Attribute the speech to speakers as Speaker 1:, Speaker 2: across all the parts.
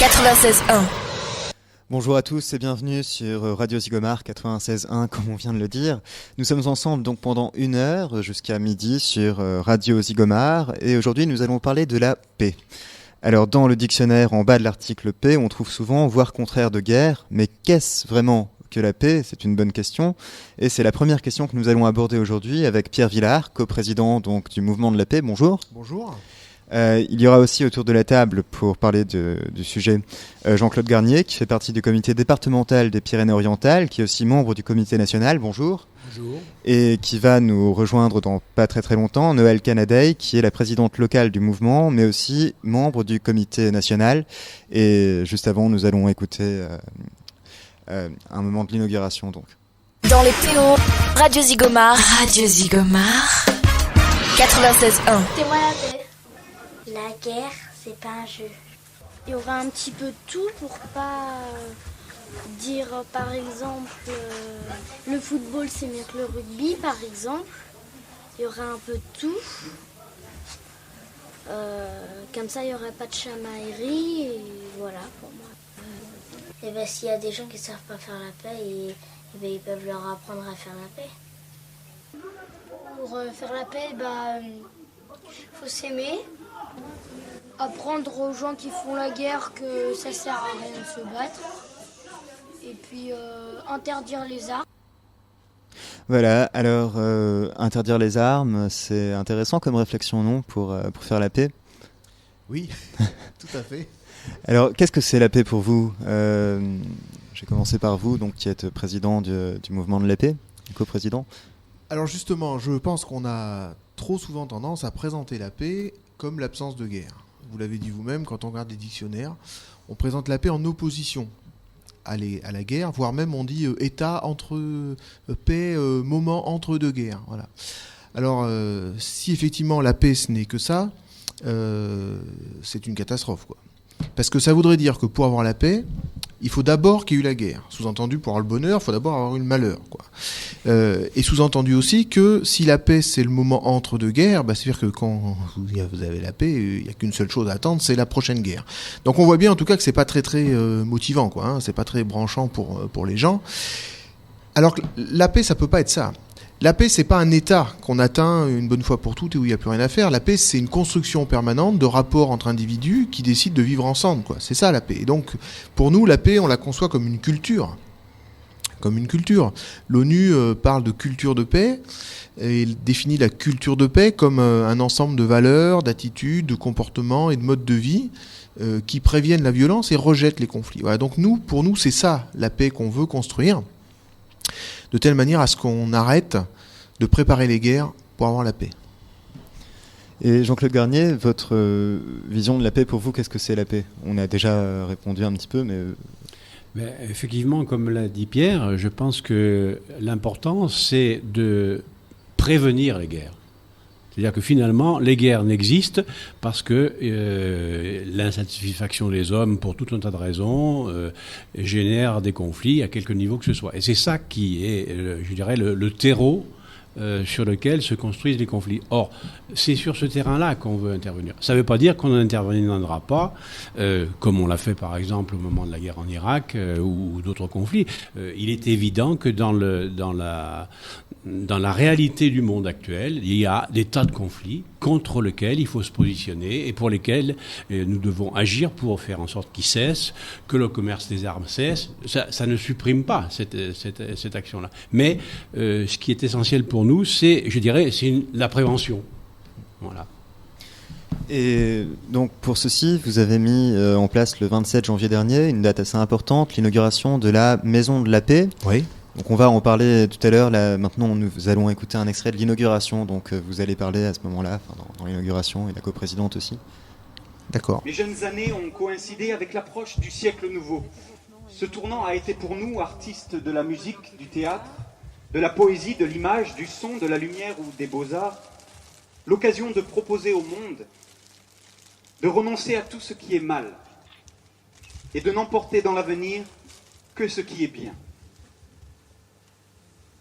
Speaker 1: 96.1.
Speaker 2: Bonjour à tous et bienvenue sur Radio Zigomar 96.1 comme on vient de le dire. Nous sommes ensemble donc pendant 1 heure jusqu'à midi sur Radio Zigomar et aujourd'hui nous allons parler de la paix. Alors dans le dictionnaire en bas de l'article paix on trouve souvent voire contraire de guerre, mais qu'est-ce vraiment que la paix? C'est une bonne question et c'est la première question que nous allons aborder aujourd'hui avec Pierre Villard, coprésident donc du mouvement de la paix. Bonjour.
Speaker 3: Bonjour.
Speaker 2: Il y aura aussi autour de la table, pour parler du sujet, Jean-Claude Garnier, qui fait partie du comité départemental des Pyrénées-Orientales, qui est aussi membre du comité national. Bonjour.
Speaker 3: Bonjour.
Speaker 2: Et qui va nous rejoindre dans pas très très longtemps, Noël Canaday, qui est la présidente locale du mouvement, mais aussi membre du comité national. Et juste avant, nous allons écouter un moment de l'inauguration. Donc.
Speaker 1: Dans les PO, Radio Zigomar. Radio Zigomar. 96.1.
Speaker 4: C'est moi la paix. La guerre, c'est pas un jeu. Il y aura un petit peu de tout pour pas dire, par exemple, le football c'est mieux que le rugby, par exemple. Il y aura un peu de tout. Comme ça, il n'y aurait pas de chamaillerie et voilà pour moi. Et ben, s'il y a des gens qui ne savent pas faire la paix, ils peuvent leur apprendre à faire la paix. Pour faire la paix, faut s'aimer. Apprendre aux gens qui font la guerre que ça sert à rien de se battre. Et puis interdire les armes.
Speaker 2: Voilà, alors interdire les armes, c'est intéressant comme réflexion, non, pour faire la paix?
Speaker 3: Oui, tout à fait.
Speaker 2: Alors, qu'est-ce que c'est la paix pour vous? J'ai commencé par vous, donc qui êtes président du mouvement de la paix, coprésident.
Speaker 3: Alors justement, je pense qu'on a trop souvent tendance à présenter la paix comme l'absence de guerre. Vous l'avez dit vous-même, quand on regarde les dictionnaires, on présente la paix en opposition à la guerre, voire même on dit état entre paix, moment entre deux guerres. Voilà. Alors, si effectivement la paix ce n'est que ça, c'est une catastrophe, quoi. Parce que ça voudrait dire que pour avoir la paix, il faut d'abord qu'il y ait eu la guerre. Sous-entendu, pour avoir le bonheur, il faut d'abord avoir eu le malheur, quoi. Et sous-entendu aussi que si la paix, c'est le moment entre deux guerres, c'est-à-dire que quand vous avez la paix, il n'y a qu'une seule chose à attendre, c'est la prochaine guerre. Donc on voit bien en tout cas que c'est pas très très motivant, quoi, hein, c'est pas très branchant pour les gens. Alors que la paix, ça peut pas être ça. La paix, c'est pas un état qu'on atteint une bonne fois pour toutes et où il n'y a plus rien à faire. La paix, c'est une construction permanente de rapports entre individus qui décident de vivre ensemble, quoi. C'est ça la paix. Et donc, pour nous, la paix, on la conçoit comme une culture. Comme une culture. L'ONU parle de culture de paix et définit la culture de paix comme un ensemble de valeurs, d'attitudes, de comportements et de modes de vie qui préviennent la violence et rejettent les conflits. Voilà. Donc pour nous, c'est ça la paix qu'on veut construire, de telle manière à ce qu'on arrête de préparer les guerres pour avoir la paix.
Speaker 2: Et Jean-Claude Garnier, votre vision de la paix pour vous, qu'est-ce que c'est la paix? On a déjà répondu un petit peu, mais...
Speaker 5: Effectivement, comme l'a dit Pierre, je pense que l'important, c'est de prévenir les guerres. C'est-à-dire que finalement, les guerres n'existent parce que l'insatisfaction des hommes, pour tout un tas de raisons, génère des conflits à quelque niveau que ce soit. Et c'est ça qui est, je dirais, le terreau sur lequel se construisent les conflits. Or, c'est sur ce terrain-là qu'on veut intervenir. Ça ne veut pas dire qu'on n'interviendra pas, comme on l'a fait par exemple au moment de la guerre en Irak ou d'autres conflits. Il est évident que dans la réalité du monde actuel, il y a des tas de conflits contre lesquels il faut se positionner et pour lesquels nous devons agir pour faire en sorte qu'ils cessent, que le commerce des armes cesse. Ça ne supprime pas cette action-là. Mais ce qui est essentiel pour nous, c'est, je dirais, la prévention. Voilà.
Speaker 2: Et donc pour ceci, vous avez mis en place le 27 janvier dernier, une date assez importante, l'inauguration de la Maison de la Paix.
Speaker 3: Oui.
Speaker 2: Donc on va en parler tout à l'heure. Là, maintenant, nous allons écouter un extrait de l'inauguration. Donc vous allez parler à ce moment-là, dans l'inauguration, et la coprésidente aussi. D'accord.
Speaker 6: Les jeunes années ont coïncidé avec l'approche du siècle nouveau. Ce tournant a été pour nous, artistes de la musique, du théâtre, de la poésie, de l'image, du son, de la lumière ou des beaux-arts, l'occasion de proposer au monde de renoncer à tout ce qui est mal et de n'emporter dans l'avenir que ce qui est bien.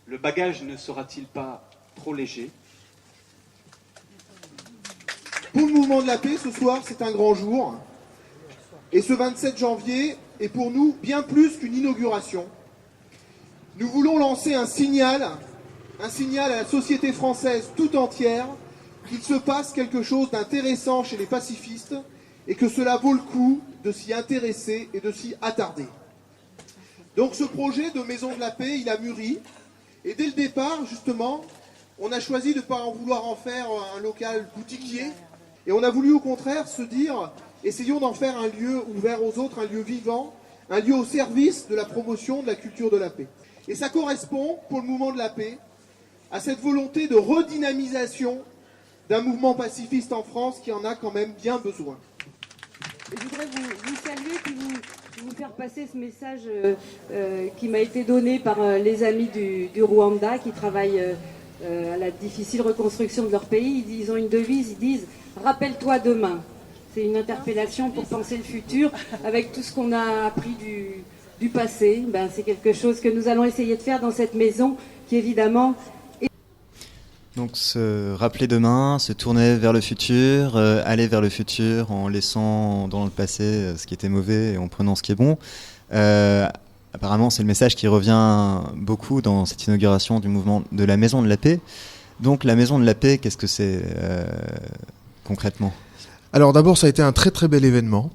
Speaker 6: Le bagage ne sera-t-il pas trop léger ?
Speaker 7: Pour le mouvement de la paix, ce soir, c'est un grand jour. Et ce 27 janvier est pour nous bien plus qu'une inauguration. Nous voulons lancer un signal à la société française tout entière qu'il se passe quelque chose d'intéressant chez les pacifistes et que cela vaut le coup de s'y intéresser et de s'y attarder. Donc ce projet de Maison de la Paix, il a mûri. Et dès le départ, justement, on a choisi de ne pas vouloir en faire un local boutiquier. Et on a voulu au contraire se dire, essayons d'en faire un lieu ouvert aux autres, un lieu vivant, un lieu au service de la promotion de la culture de la paix. Et ça correspond, pour le mouvement de la paix, à cette volonté de redynamisation d'un mouvement pacifiste en France qui en a quand même bien besoin.
Speaker 8: Je voudrais vous saluer puis vous faire passer ce message qui m'a été donné par les amis du Rwanda qui travaillent à la difficile reconstruction de leur pays. Ils ont une devise, ils disent « Rappelle-toi demain ». C'est une interpellation pour penser le futur avec tout ce qu'on a appris du passé. C'est quelque chose que nous allons essayer de faire dans cette maison qui évidemment...
Speaker 2: Donc se rappeler demain, se tourner vers le futur, aller vers le futur en laissant dans le passé ce qui était mauvais et en prenant ce qui est bon. Apparemment, c'est le message qui revient beaucoup dans cette inauguration du mouvement de la Maison de la Paix. Donc la Maison de la Paix, qu'est-ce que c'est concrètement ?
Speaker 3: Alors d'abord, ça a été un très très bel événement.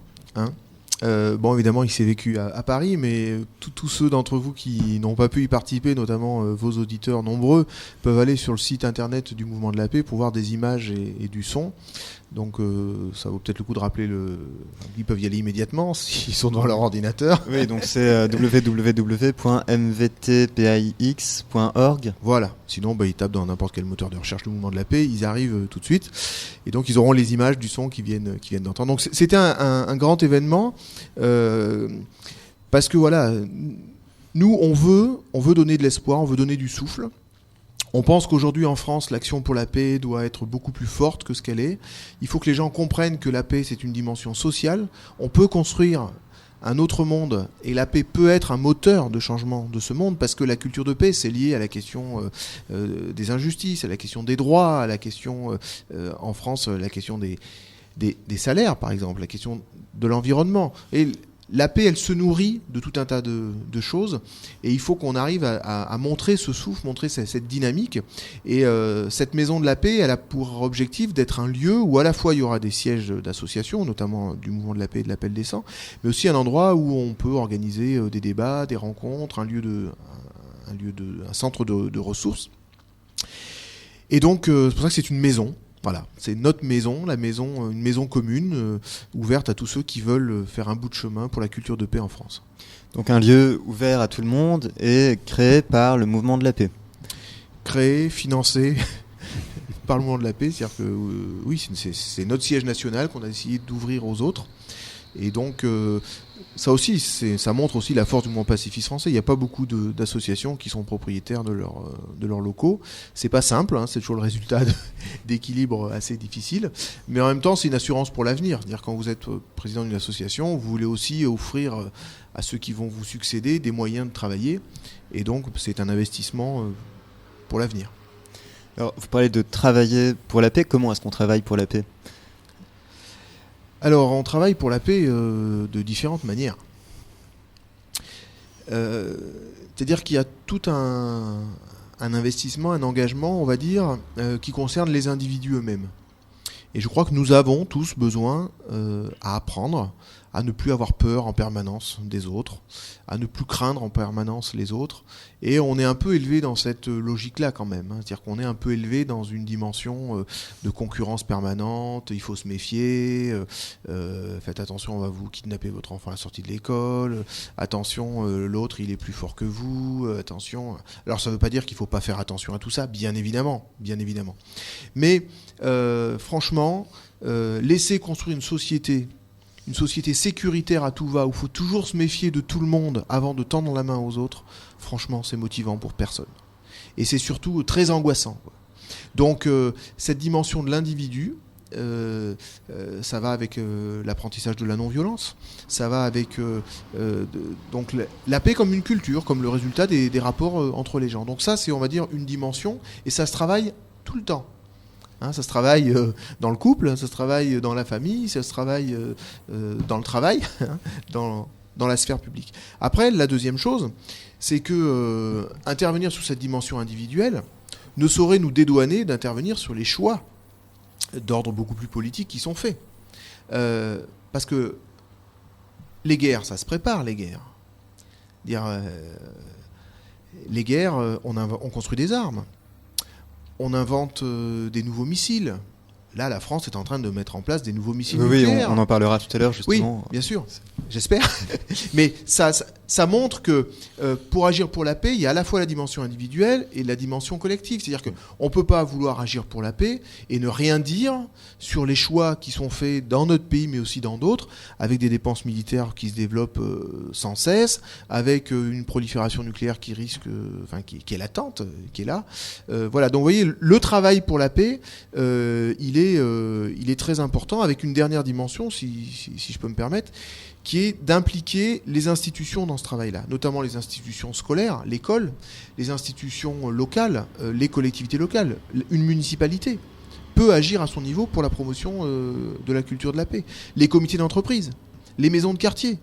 Speaker 3: Bon, évidemment, il s'est vécu à Paris, mais tous ceux d'entre vous qui n'ont pas pu y participer, notamment vos auditeurs nombreux, peuvent aller sur le site internet du Mouvement de la Paix pour voir des images et du son. Donc ça vaut peut-être le coup de rappeler ils peuvent y aller immédiatement s'ils sont devant leur ordinateur.
Speaker 2: Oui, donc c'est www.mvtpaix.org.
Speaker 3: Voilà, sinon ils tapent dans n'importe quel moteur de recherche le Mouvement de la Paix, ils arrivent tout de suite. Et donc ils auront les images du son qui viennent d'entendre. Donc c'était un grand événement parce que voilà, nous on veut donner de l'espoir, on veut donner du souffle. On pense qu'aujourd'hui en France, l'action pour la paix doit être beaucoup plus forte que ce qu'elle est. Il faut que les gens comprennent que la paix, c'est une dimension sociale. On peut construire un autre monde et la paix peut être un moteur de changement de ce monde parce que la culture de paix, c'est lié à la question des injustices, à la question des droits, à la question, en France, la question des salaires, par exemple, la question de l'environnement. Et la paix, elle se nourrit de tout un tas de choses et il faut qu'on arrive à montrer ce souffle, montrer cette dynamique. Et cette maison de la paix, elle a pour objectif d'être un lieu où à la fois il y aura des sièges d'associations, notamment du mouvement de la paix et de l'appel des saints, mais aussi un endroit où on peut organiser des débats, des rencontres, un centre de ressources. Et donc c'est pour ça que c'est une maison. Voilà, c'est notre maison, une maison commune, ouverte à tous ceux qui veulent faire un bout de chemin pour la culture de paix en France.
Speaker 2: Donc un lieu ouvert à tout le monde et créé par le mouvement de la paix.
Speaker 3: Créé, financé par le mouvement de la paix, c'est-à-dire que oui, c'est notre siège national qu'on a essayé d'ouvrir aux autres. Et donc ça aussi, ça montre aussi la force du mouvement pacifiste français. Il n'y a pas beaucoup d'associations qui sont propriétaires de leurs locaux. C'est pas simple, c'est toujours le résultat d'équilibre assez difficile. Mais en même temps, c'est une assurance pour l'avenir. C'est-à-dire quand vous êtes président d'une association, vous voulez aussi offrir à ceux qui vont vous succéder des moyens de travailler. Et donc, c'est un investissement pour l'avenir.
Speaker 2: Alors, vous parlez de travailler pour la paix. Comment est-ce qu'on travaille pour la paix ?
Speaker 3: Alors, on travaille pour la paix de différentes manières. C'est-à-dire qu'il y a tout un investissement, un engagement, on va dire, qui concerne les individus eux-mêmes. Et je crois que nous avons tous besoin à apprendre à ne plus avoir peur en permanence des autres, à ne plus craindre en permanence les autres. Et on est un peu élevé dans cette logique-là quand même. C'est-à-dire qu'on est un peu élevé dans une dimension de concurrence permanente, il faut se méfier, faites attention, on va vous kidnapper votre enfant à la sortie de l'école, attention, l'autre il est plus fort que vous, attention. Alors ça ne veut pas dire qu'il ne faut pas faire attention à tout ça, bien évidemment. Mais franchement, laisser construire une société sécuritaire à tout va, où il faut toujours se méfier de tout le monde avant de tendre la main aux autres, franchement, c'est motivant pour personne. Et c'est surtout très angoissant. Donc, cette dimension de l'individu, ça va avec l'apprentissage de la non-violence, ça va avec donc la paix comme une culture, comme le résultat des rapports entre les gens. Donc ça, c'est, on va dire, une dimension, et ça se travaille tout le temps. Hein, ça se travaille dans le couple, ça se travaille dans la famille, ça se travaille dans le travail, hein, dans la sphère publique. Après, la deuxième chose, c'est que intervenir sur cette dimension individuelle ne saurait nous dédouaner d'intervenir sur les choix d'ordre beaucoup plus politique qui sont faits. Parce que les guerres, ça se prépare, les guerres. Les guerres, on construit des armes. On invente des nouveaux missiles. Là, la France est en train de mettre en place des nouveaux missiles nucléaires.
Speaker 2: Oui, on en parlera tout à l'heure, justement.
Speaker 3: Oui, bien sûr, j'espère. Mais ça montre que pour agir pour la paix, il y a à la fois la dimension individuelle et la dimension collective. C'est-à-dire qu'on ne peut pas vouloir agir pour la paix et ne rien dire sur les choix qui sont faits dans notre pays, mais aussi dans d'autres, avec des dépenses militaires qui se développent sans cesse, avec une prolifération nucléaire qui risque, qui est latente, qui est là. Voilà, donc vous voyez, le travail pour la paix, il est très important, avec une dernière dimension, si je peux me permettre, qui est d'impliquer les institutions dans ce travail-là, notamment les institutions scolaires, l'école, les institutions locales, les collectivités locales. Une municipalité peut agir à son niveau pour la promotion de la culture de la paix. Les comités d'entreprise, les maisons de quartier,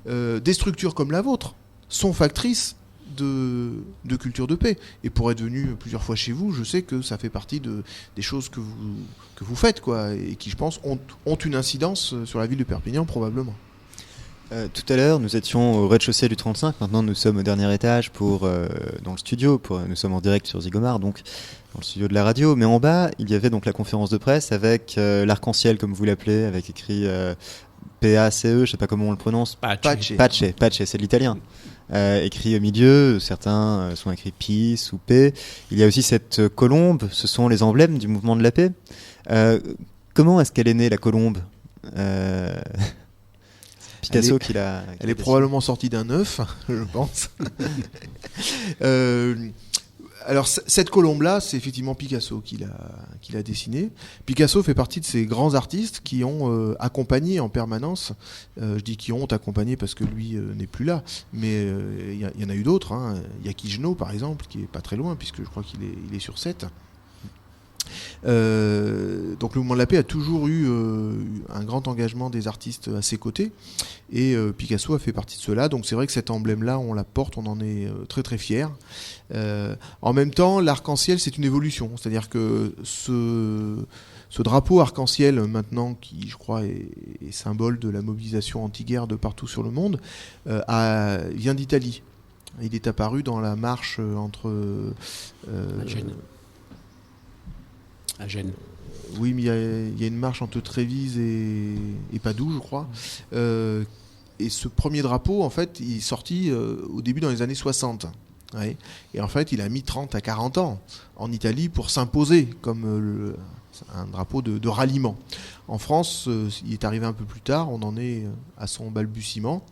Speaker 3: des structures comme la vôtre sont factrices de culture de paix. Et pour être venu plusieurs fois chez vous, je sais que ça fait partie des choses que vous faites, quoi, et qui, je pense, ont une incidence sur la ville de Perpignan, probablement.
Speaker 2: Tout à l'heure, nous étions au rez-de-chaussée du 35. Maintenant, nous sommes au dernier étage dans le studio. Nous sommes en direct sur Zigomar, donc dans le studio de la radio. Mais en bas, il y avait donc la conférence de presse avec l'arc-en-ciel, comme vous l'appelez, avec écrit PACE, je ne sais pas comment on le prononce. Pace, c'est de l'italien. Écrit au milieu, certains sont écrits Peace ou paix. Il y a aussi cette colombe, ce sont les emblèmes du mouvement de la paix. Comment est-ce qu'elle est née, la colombe Picasso qui l'a...
Speaker 3: Elle est probablement sortie d'un œuf, je pense. Alors cette colombe-là, c'est effectivement Picasso qui l'a dessinée. Picasso fait partie de ces grands artistes qui ont accompagné en permanence. Je dis qui ont accompagné parce que lui n'est plus là, mais il y en a eu d'autres. Hein. Il y a Kijno, par exemple, qui est pas très loin, puisque je crois qu'il est sur 7. Donc le mouvement de la paix a toujours eu un grand engagement des artistes à ses côtés, et Picasso a fait partie de cela. Donc c'est vrai que cet emblème-là, on la porte, on en est très très fiers. En même temps, l'arc-en-ciel, c'est une évolution, c'est-à-dire que ce drapeau arc-en-ciel maintenant, qui je crois est symbole de la mobilisation anti-guerre de partout sur le monde, vient d'Italie. Il est apparu dans la marche entre
Speaker 5: à Gênes.
Speaker 3: Oui, mais il y a une marche entre Trévise et Padoue, je crois. Et ce premier drapeau, en fait, il est sorti au début dans les années 60. Ouais. Et en fait, il a mis 30 à 40 ans en Italie pour s'imposer comme un drapeau de ralliement. En France, il est arrivé un peu plus tard, on en est à son balbutiement.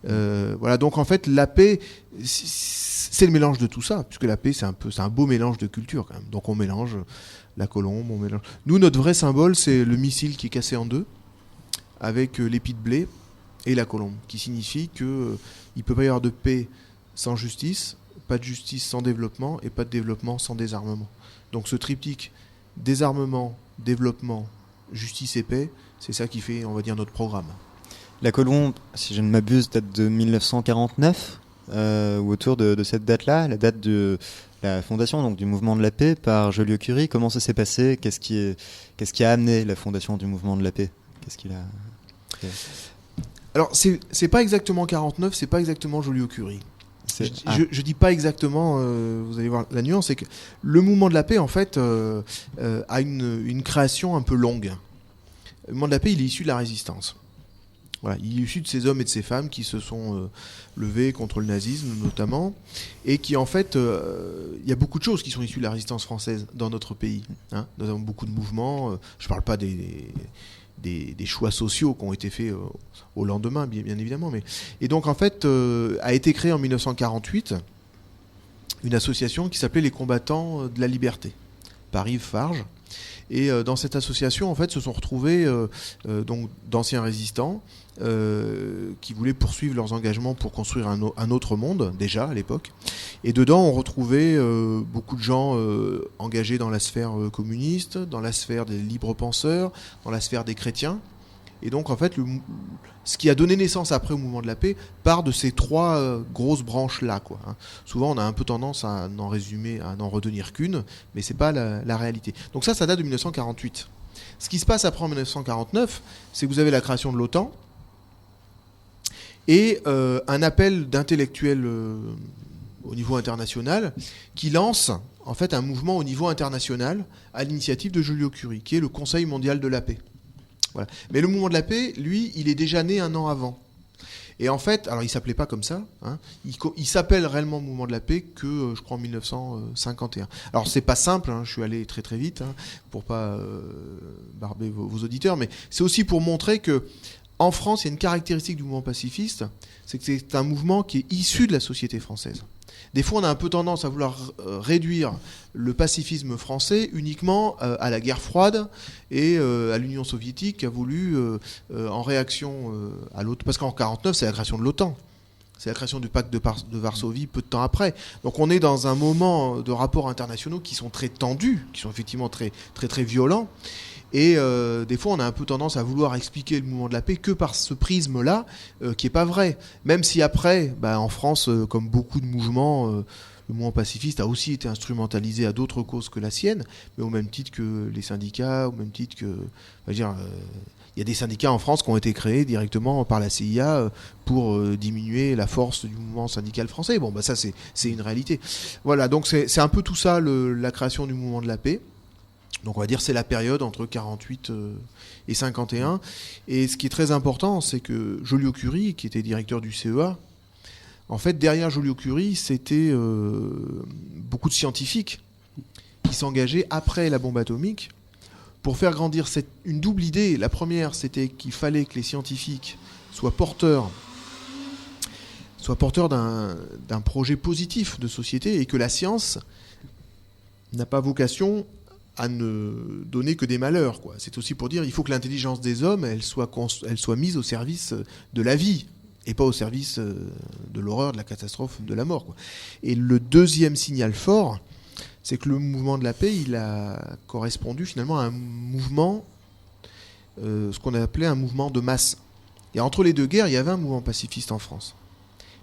Speaker 3: Voilà, donc en fait, la paix, c'est le mélange de tout ça, puisque la paix, c'est un beau mélange de culture quand même. Donc on mélange la colombe, on mélange... Nous, notre vrai symbole, c'est le missile qui est cassé en deux, avec l'épi de blé et la colombe, qui signifie qu'il ne peut pas y avoir de paix sans justice, pas de justice sans développement, et pas de développement sans désarmement. Donc ce triptyque, désarmement, développement, justice et paix, c'est ça qui fait, on va dire, notre programme.
Speaker 2: La colombe, si je ne m'abuse, date de 1949, ou autour de cette date-là, la date de la fondation donc, du mouvement de la paix par Joliot-Curie. Comment ça s'est passé ? Qu'est-ce qui a amené la fondation du mouvement de la paix ? Qu'est-ce qu'il a fait ?
Speaker 3: Alors, c'est pas exactement 49, c'est pas exactement Joliot-Curie. Je dis pas exactement, vous allez voir la nuance, c'est que le mouvement de la paix, en fait, a une création un peu longue. Le mouvement de la paix, il est issu de la résistance. Voilà, il est issu de ces hommes et de ces femmes qui se sont levés contre le nazisme, notamment, et qui, en fait, il y a beaucoup de choses qui sont issues de la résistance française dans notre pays. Hein. Nous avons beaucoup de mouvements, je parle pas des choix sociaux qui ont été faits au lendemain, bien évidemment. Et donc, en fait, a été créée en 1948 une association qui s'appelait les Combattants de la Liberté, par Yves Farge, Et dans cette association, en fait, se sont retrouvés donc d'anciens résistants qui voulaient poursuivre leurs engagements pour construire un autre monde, déjà à l'époque. Et dedans, on retrouvait beaucoup de gens engagés dans la sphère communiste, dans la sphère des libres penseurs, dans la sphère des chrétiens. Et donc, en fait, ce qui a donné naissance après au mouvement de la paix part de ces trois grosses branches-là, quoi. Souvent, on a un peu tendance à n'en retenir qu'une, mais c'est pas la réalité. Donc ça date de 1948. Ce qui se passe après en 1949, c'est que vous avez la création de l'OTAN et un appel d'intellectuels au niveau international qui lance en fait un mouvement au niveau international à l'initiative de Joliot-Curie, qui est le Conseil mondial de la paix. Voilà. Mais le mouvement de la paix, lui, il est déjà né un an avant. Et en fait, alors il s'appelait pas comme ça, il s'appelle réellement mouvement de la paix que, je crois, en 1951. Alors c'est pas simple, je suis allé très très vite, pour pas barber vos auditeurs, mais c'est aussi pour montrer que en France, il y a une caractéristique du mouvement pacifiste, c'est que c'est un mouvement qui est issu de la société française. Des fois, on a un peu tendance à vouloir réduire le pacifisme français uniquement à la guerre froide et à l'Union soviétique qui a voulu, en réaction à l'OTAN, parce qu'en 1949, c'est la création de l'OTAN. C'est la création du pacte de Varsovie peu de temps après. Donc on est dans un moment de rapports internationaux qui sont très tendus, qui sont effectivement très, très, très violents. Et des fois, on a un peu tendance à vouloir expliquer le mouvement de la paix que par ce prisme-là, qui n'est pas vrai. Même si après, en France, comme beaucoup de mouvements, le mouvement pacifiste a aussi été instrumentalisé à d'autres causes que la sienne, mais au même titre que les syndicats, au même titre que... il y a des syndicats en France qui ont été créés directement par la CIA pour diminuer la force du mouvement syndical français. Bon, ça, c'est une réalité. Voilà, donc c'est un peu tout ça, la création du mouvement de la paix. Donc on va dire c'est la période entre 48 et 51. Et ce qui est très important, c'est que Joliot-Curie, qui était directeur du CEA, en fait derrière Joliot-Curie, c'était beaucoup de scientifiques qui s'engageaient après la bombe atomique pour faire grandir une double idée. La première, c'était qu'il fallait que les scientifiques soient porteurs d'un projet positif de société et que la science n'a pas vocation à ne donner que des malheurs, quoi. C'est aussi pour dire il faut que l'intelligence des hommes elle soit mise au service de la vie et pas au service de l'horreur, de la catastrophe, de la mort, quoi. Et le deuxième signal fort, c'est que le mouvement de la paix, il a correspondu finalement à un mouvement, ce qu'on a appelé un mouvement de masse. Et entre les deux guerres, il y avait un mouvement pacifiste en France,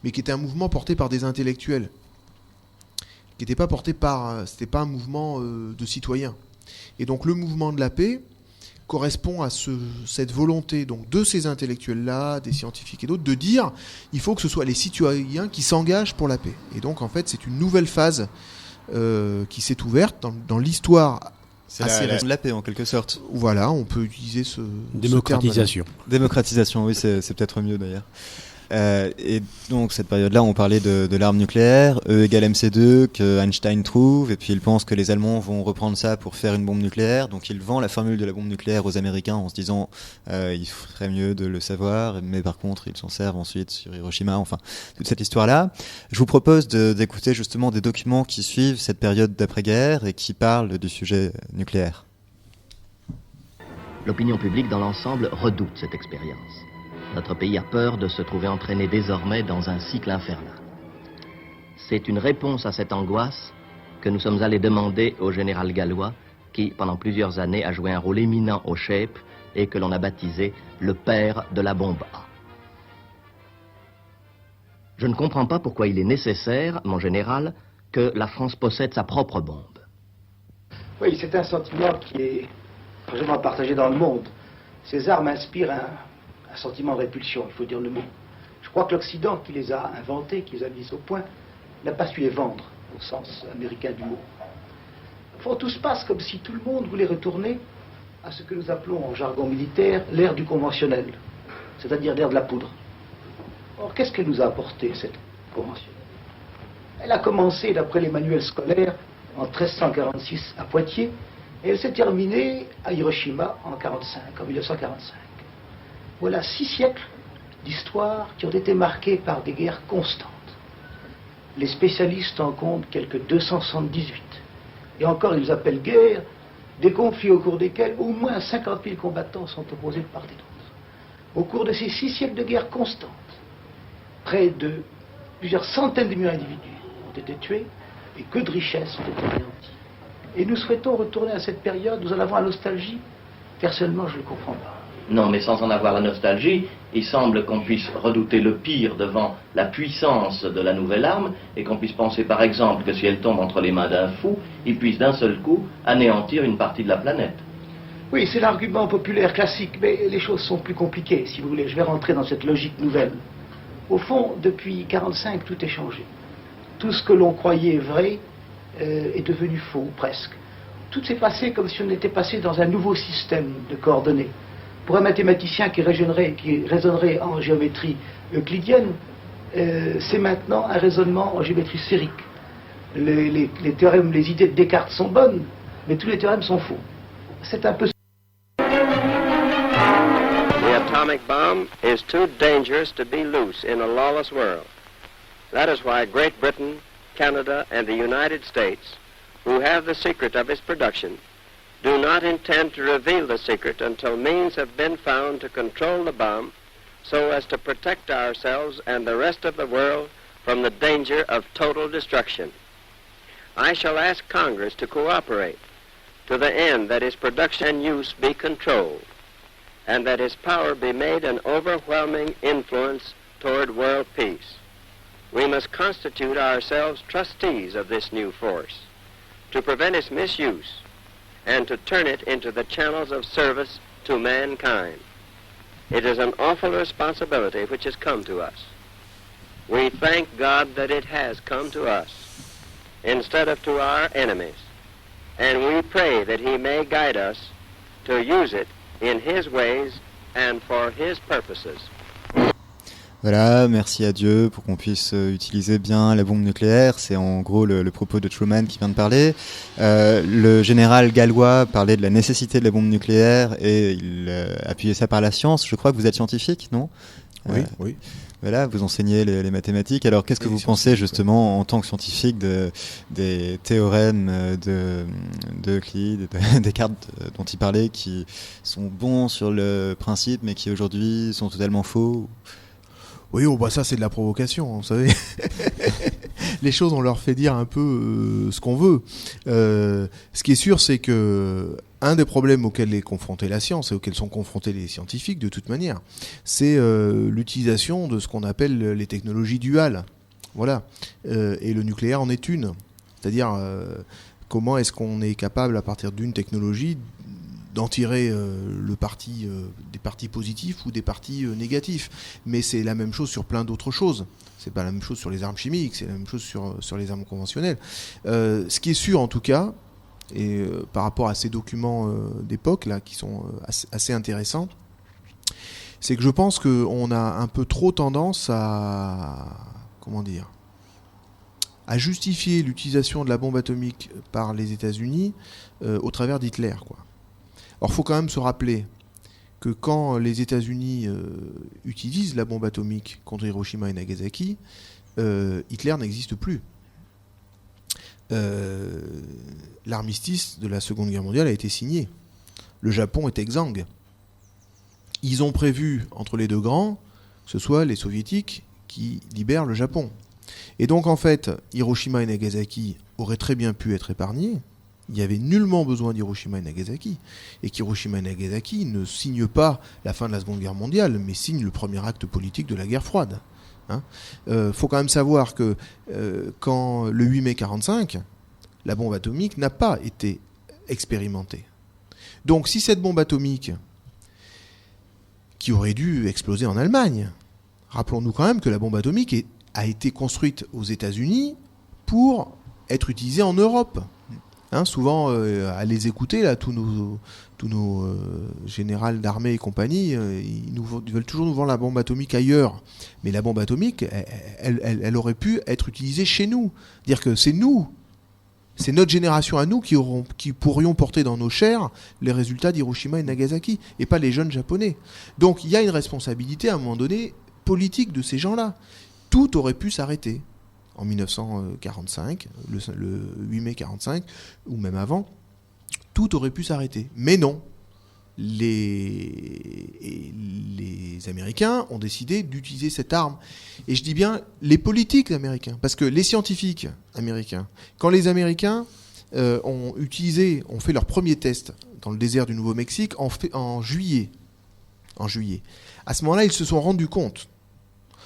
Speaker 3: mais qui était un mouvement porté par des intellectuels, qui n'était pas porté c'était pas un mouvement de citoyens. Et donc le mouvement de la paix correspond à cette volonté donc de ces intellectuels-là, des scientifiques et d'autres, de dire il faut que ce soit les citoyens qui s'engagent pour la paix. Et donc en fait c'est une nouvelle phase qui s'est ouverte dans l'histoire.
Speaker 2: C'est la paix en quelque sorte.
Speaker 3: Voilà, on peut utiliser ce
Speaker 5: démocratisation.
Speaker 2: Démocratisation, oui, c'est peut-être mieux d'ailleurs. Et donc cette période-là, on parlait de l'arme nucléaire, E égale MC2, que Einstein trouve, et puis il pense que les Allemands vont reprendre ça pour faire une bombe nucléaire. Donc il vend la formule de la bombe nucléaire aux Américains en se disant il ferait mieux de le savoir, mais par contre ils s'en servent ensuite sur Hiroshima, enfin toute cette histoire-là. Je vous propose d'écouter justement des documents qui suivent cette période d'après-guerre et qui parlent du sujet nucléaire.
Speaker 9: L'opinion publique dans l'ensemble redoute cette expérience. Notre pays a peur de se trouver entraîné désormais dans un cycle infernal. C'est une réponse à cette angoisse que nous sommes allés demander au général gallois, qui, pendant plusieurs années, a joué un rôle éminent au SHAPE et que l'on a baptisé le père de la bombe A. Je ne comprends pas pourquoi il est nécessaire, mon général, que la France possède sa propre bombe.
Speaker 10: Oui, c'est un sentiment qui est largement partagé dans le monde. Ces armes inspirent un sentiment de répulsion, il faut dire le mot. Je crois que l'Occident qui les a inventées, qui les a mises au point, n'a pas su les vendre, au sens américain du mot. Au fond, tout se passe comme si tout le monde voulait retourner à ce que nous appelons en jargon militaire l'ère du conventionnel, c'est-à-dire l'ère de la poudre. Or, qu'est-ce qu'elle nous a apporté, cette conventionnelle? Elle a commencé, d'après les manuels scolaires, en 1346 à Poitiers, et elle s'est terminée à Hiroshima en 1945. Voilà 6 siècles d'histoire qui ont été marqués par des guerres constantes. Les spécialistes en comptent quelques 278. Et encore, ils appellent guerre Des conflits au cours desquels au moins 50 000 combattants sont opposés de part et d'autre. Au cours de ces 6 siècles de guerre constante, près de plusieurs centaines de millions d'individus ont été tués et que de richesses ont été anéanties. Et nous souhaitons retourner à cette période, nous en avons la nostalgie. Personnellement, je ne le comprends pas.
Speaker 9: Non, mais sans en avoir la nostalgie, il semble qu'on puisse redouter le pire devant la puissance de la nouvelle arme et qu'on puisse penser par exemple que si elle tombe entre les mains d'un fou, il puisse d'un seul coup anéantir une partie de la planète.
Speaker 10: Oui, c'est l'argument populaire classique, mais les choses sont plus compliquées, si vous voulez. Je vais rentrer dans cette logique nouvelle. Au fond, depuis 1945, tout est changé. Tout ce que l'on croyait vrai est devenu faux, presque. Tout s'est passé comme si on était passé dans un nouveau système de coordonnées. Pour un mathématicien qui raisonnerait en géométrie euclidienne, c'est maintenant un raisonnement en géométrie sphérique. Les théorèmes, les idées de Descartes sont bonnes, mais tous les théorèmes sont faux. C'est un peu...
Speaker 11: The atomic bomb is too dangerous to be loose in a lawless world. That is why Great Britain, Canada, and the United States, who have the secret of its production, do not intend to reveal the secret until means have been found to control the bomb so as to protect ourselves and the rest of the world from the danger of total destruction. I shall ask Congress to cooperate to the end that its production and use be controlled and that its power be made an overwhelming influence toward world peace. We must constitute ourselves trustees of this new force to prevent its misuse and to turn it into the channels of service to mankind. It is an awful responsibility which has come to us. We thank God that it has come to us instead of to our enemies, and we pray that He may guide us to use it in His ways and for His purposes.
Speaker 2: Voilà, merci à Dieu pour qu'on puisse utiliser bien la bombe nucléaire. C'est en gros le propos de Truman qui vient de parler. Le général gallois parlait de la nécessité de la bombe nucléaire et il appuyait ça par la science. Je crois que vous êtes scientifique, non ?
Speaker 3: Oui, oui.
Speaker 2: Voilà, vous enseignez les mathématiques. Alors, qu'est-ce que vous pensez justement en tant que scientifique des théorèmes de Euclide, de Descartes dont il parlait, qui sont bons sur le principe, mais qui aujourd'hui sont totalement faux ?
Speaker 3: Oui, ça c'est de la provocation, vous savez. Les choses, on leur fait dire un peu ce qu'on veut. Ce qui est sûr, c'est que un des problèmes auxquels est confrontée la science et auxquels sont confrontés les scientifiques de toute manière, c'est l'utilisation de ce qu'on appelle les technologies duales. Voilà. Et le nucléaire en est une. C'est-à-dire comment est-ce qu'on est capable, à partir d'une technologie, d'en tirer des partis positifs ou des partis négatifs. Mais c'est la même chose sur plein d'autres choses. C'est pas la même chose sur les armes chimiques, c'est la même chose sur les armes conventionnelles. Ce qui est sûr en tout cas, et par rapport à ces documents d'époque là qui sont assez intéressants, c'est que je pense qu'on a un peu trop tendance à justifier l'utilisation de la bombe atomique par les États-Unis au travers d'Hitler, quoi. Or, il faut quand même se rappeler que quand les États-Unis utilisent la bombe atomique contre Hiroshima et Nagasaki, Hitler n'existe plus. L'armistice de la Seconde Guerre mondiale a été signé. Le Japon est exsangue. Ils ont prévu, entre les deux grands, que ce soit les Soviétiques qui libèrent le Japon. Et donc, en fait, Hiroshima et Nagasaki auraient très bien pu être épargnés. Il n'y avait nullement besoin d'Hiroshima et Nagasaki. Et qu'Hiroshima et Nagasaki ne signent pas la fin de la Seconde Guerre mondiale, mais signent le premier acte politique de la guerre froide. Faut quand même savoir que quand le 8 mai 1945, la bombe atomique n'a pas été expérimentée. Donc si cette bombe atomique, qui aurait dû exploser en Allemagne, rappelons-nous quand même que la bombe atomique a été construite aux États-Unis pour être utilisée en Europe. Souvent, à les écouter, là, tous nos générales d'armée et compagnie, ils veulent toujours nous vendre la bombe atomique ailleurs. Mais la bombe atomique, elle aurait pu être utilisée chez nous. Dire que c'est notre génération à nous qui pourrions porter dans nos chairs les résultats d'Hiroshima et Nagasaki, et pas les jeunes japonais. Donc il y a une responsabilité, à un moment donné, politique de ces gens-là. Tout aurait pu s'arrêter. En 1945, le 8 mai 1945, ou même avant, tout aurait pu s'arrêter. Mais non. Les Américains ont décidé d'utiliser cette arme. Et je dis bien les politiques américains, parce que les scientifiques américains, quand les Américains ont fait leur premier test dans le désert du Nouveau-Mexique en juillet. À ce moment-là, ils se sont rendus compte.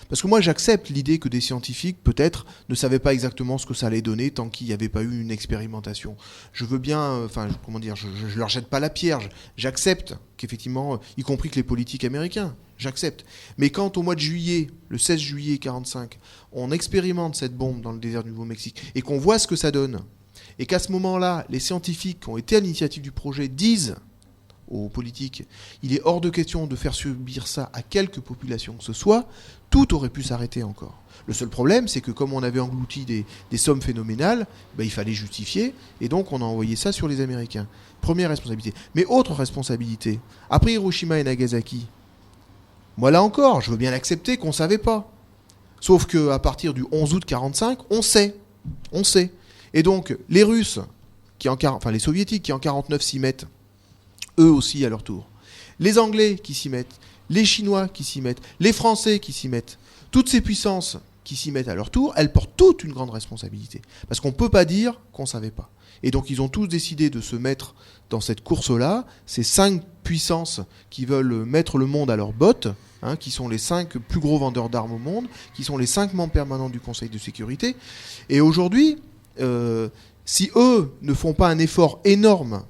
Speaker 3: Parce que moi, j'accepte l'idée que des scientifiques, peut-être, ne savaient pas exactement ce que ça allait donner tant qu'il n'y avait pas eu une expérimentation. Je veux bien, je leur jette pas la pierre. J'accepte qu'effectivement, y compris que les politiques américains, j'accepte. Mais quand au mois de juillet, le 16 juillet 1945, on expérimente cette bombe dans le désert du Nouveau-Mexique et qu'on voit ce que ça donne, et qu'à ce moment-là, les scientifiques qui ont été à l'initiative du projet disent aux politiques, il est hors de question de faire subir ça à quelque population que ce soit, tout aurait pu s'arrêter encore. Le seul problème, c'est que comme on avait englouti des sommes phénoménales, il fallait justifier, et donc on a envoyé ça sur les Américains. Première responsabilité. Mais autre responsabilité, après Hiroshima et Nagasaki, moi là encore, je veux bien l'accepter qu'on ne savait pas. Sauf qu'à partir du 11 août 1945, on sait. Et donc, les Russes, les Soviétiques qui en 1949 s'y mettent, eux aussi à leur tour. Les Anglais qui s'y mettent, les Chinois qui s'y mettent, les Français qui s'y mettent, toutes ces puissances qui s'y mettent à leur tour, elles portent toute une grande responsabilité. Parce qu'on ne peut pas dire qu'on ne savait pas. Et donc ils ont tous décidé de se mettre dans cette course-là, ces 5 puissances qui veulent mettre le monde à leurs bottes, qui sont les 5 plus gros vendeurs d'armes au monde, qui sont les 5 membres permanents du Conseil de sécurité. Et aujourd'hui, si eux ne font pas un effort énorme,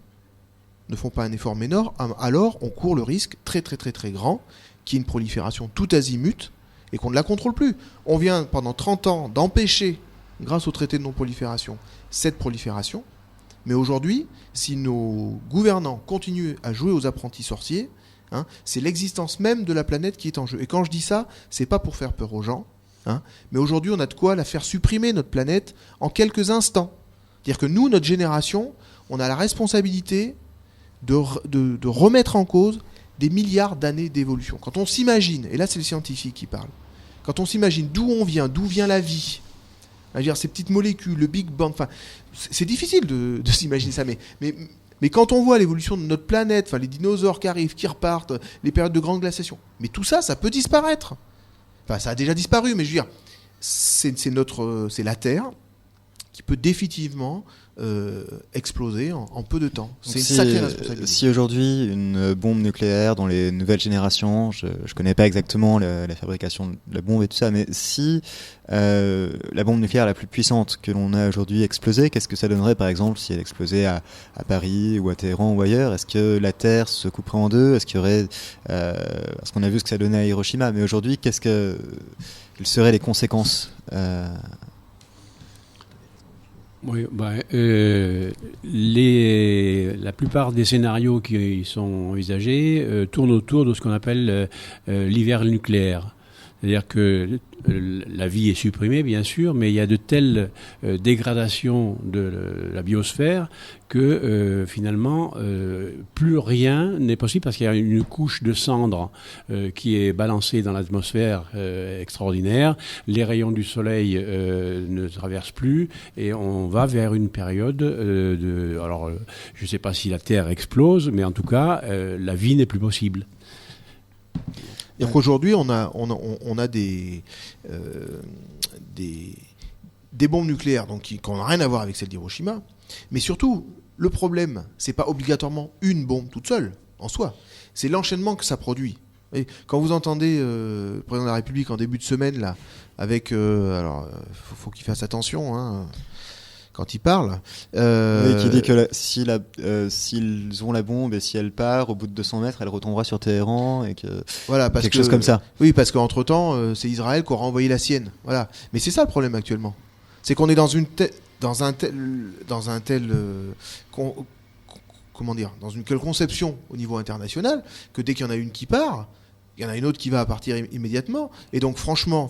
Speaker 3: alors on court le risque très très très très grand qu'il y ait une prolifération tout azimut et qu'on ne la contrôle plus. On vient pendant 30 ans d'empêcher, grâce au traité de non-prolifération, cette prolifération. Mais aujourd'hui, si nos gouvernants continuent à jouer aux apprentis sorciers, c'est l'existence même de la planète qui est en jeu. Et quand je dis ça, c'est pas pour faire peur aux gens, mais aujourd'hui on a de quoi la faire supprimer, notre planète, en quelques instants. C'est-à-dire que nous, notre génération, on a la responsabilité de remettre en cause des milliards d'années d'évolution. Quand on s'imagine, et là c'est le scientifique qui parle, quand on s'imagine d'où on vient, d'où vient la vie, c'est-à-dire ces petites molécules, le Big Bang, c'est difficile de s'imaginer ça, mais quand on voit l'évolution de notre planète, les dinosaures qui arrivent, qui repartent, les périodes de grande glaciation, mais tout ça, ça peut disparaître. Ça a déjà disparu, mais je veux dire, c'est la Terre qui peut définitivement exploser en peu de temps. C'est une sacrée responsabilité.
Speaker 2: Si aujourd'hui une bombe nucléaire dans les nouvelles générations, je connais pas exactement la fabrication de la bombe et tout ça, mais si la bombe nucléaire la plus puissante que l'on a aujourd'hui explosait, qu'est-ce que ça donnerait par exemple si elle explosait à Paris ou à Téhéran ou ailleurs? Est-ce que la Terre se couperait en deux? Est-ce qu'il y aurait parce qu'on a vu ce que ça donnait à Hiroshima, mais aujourd'hui quelles seraient les conséquences?
Speaker 5: Oui, la plupart des scénarios qui sont envisagés tournent autour de ce qu'on appelle l'hiver nucléaire. C'est-à-dire que la vie est supprimée, bien sûr, mais il y a de telles dégradations de la biosphère que finalement, plus rien n'est possible parce qu'il y a une couche de cendres qui est balancée dans l'atmosphère extraordinaire. Les rayons du soleil ne traversent plus et on va vers une période alors, je ne sais pas si la Terre explose, mais en tout cas, la vie n'est plus possible.
Speaker 3: C'est-à-dire qu'aujourd'hui, on a des bombes nucléaires qui n'ont rien à voir avec celle d'Hiroshima. Mais surtout, le problème, c'est pas obligatoirement une bombe toute seule, en soi. C'est l'enchaînement que ça produit. Et quand vous entendez le président de la République en début de semaine, là, avec... alors, faut qu'il fasse attention, quand il parle.
Speaker 2: Oui, qui dit que s'ils ont la bombe et si elle part, au bout de 200 mètres, elle retombera sur Téhéran et que quelque chose comme ça.
Speaker 3: Oui, parce qu'entre-temps, c'est Israël qui aura envoyé la sienne. Voilà. Mais c'est ça le problème actuellement. C'est qu'on est dans une telle conception au niveau international que dès qu'il y en a une qui part, il y en a une autre qui va partir immédiatement. Et donc, franchement,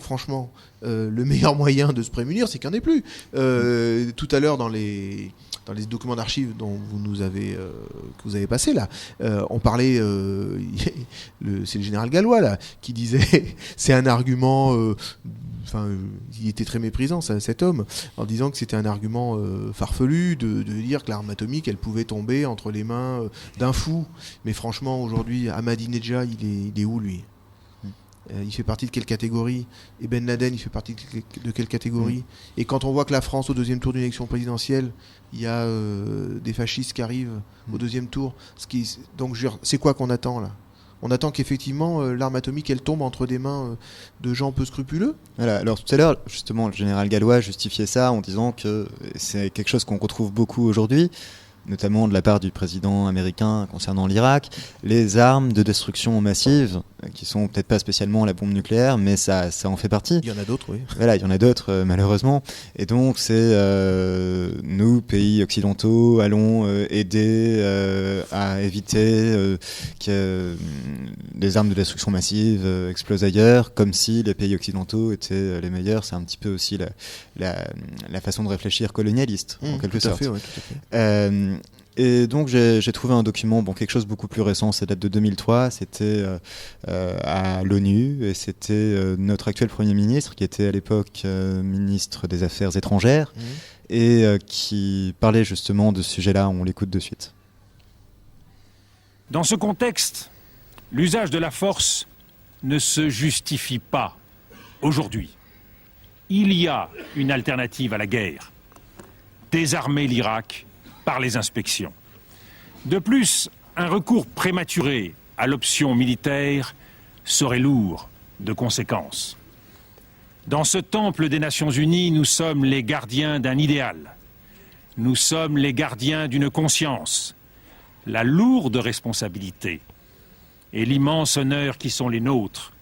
Speaker 3: le meilleur moyen de se prémunir, c'est qu'il n'y en ait plus. Tout à l'heure, dans les documents d'archives dont que vous avez passé, là, on parlait... c'est le général Gallois, là, qui disait c'est un argument il était très méprisant, cet homme, en disant que c'était un argument farfelu de dire que l'arme atomique, elle pouvait tomber entre les mains d'un fou. Mais franchement, aujourd'hui, Ahmadinejad, il est où, lui ? Il fait partie de quelle catégorie ? Et Ben Laden, il fait partie de quelle catégorie ? Et quand on voit que la France, au deuxième tour d'une élection présidentielle, il y a des fascistes qui arrivent au deuxième tour, donc c'est quoi qu'on attend là ? On attend qu'effectivement l'arme atomique elle tombe entre des mains de gens peu scrupuleux.
Speaker 2: Voilà, alors tout à l'heure, justement, le général Gallois justifiait ça en disant que c'est quelque chose qu'on retrouve beaucoup aujourd'hui, notamment de la part du président américain concernant l'Irak, les armes de destruction massive, qui sont peut-être pas spécialement la bombe nucléaire, mais ça en fait partie.
Speaker 3: Il y en a d'autres, oui.
Speaker 2: Voilà, il y en a d'autres, malheureusement. Et donc, c'est nous, pays occidentaux, allons aider à éviter que les armes de destruction massive explosent ailleurs, comme si les pays occidentaux étaient les meilleurs. C'est un petit peu aussi la façon de réfléchir colonialiste, en quelque sorte.
Speaker 3: Tout à fait.
Speaker 2: Et donc j'ai trouvé un document, quelque chose beaucoup plus récent, ça date de 2003, c'était à l'ONU, et c'était notre actuel Premier ministre, qui était à l'époque ministre des Affaires étrangères, et qui parlait justement de ce sujet-là. On l'écoute de suite.
Speaker 12: Dans ce contexte, l'usage de la force ne se justifie pas aujourd'hui. Il y a une alternative à la guerre. Désarmer l'Irak par les inspections. De plus, un recours prématuré à l'option militaire serait lourd de conséquences. Dans ce temple des Nations Unies, nous sommes les gardiens d'un idéal. Nous sommes les gardiens d'une conscience. La lourde responsabilité et l'immense honneur qui sont les nôtres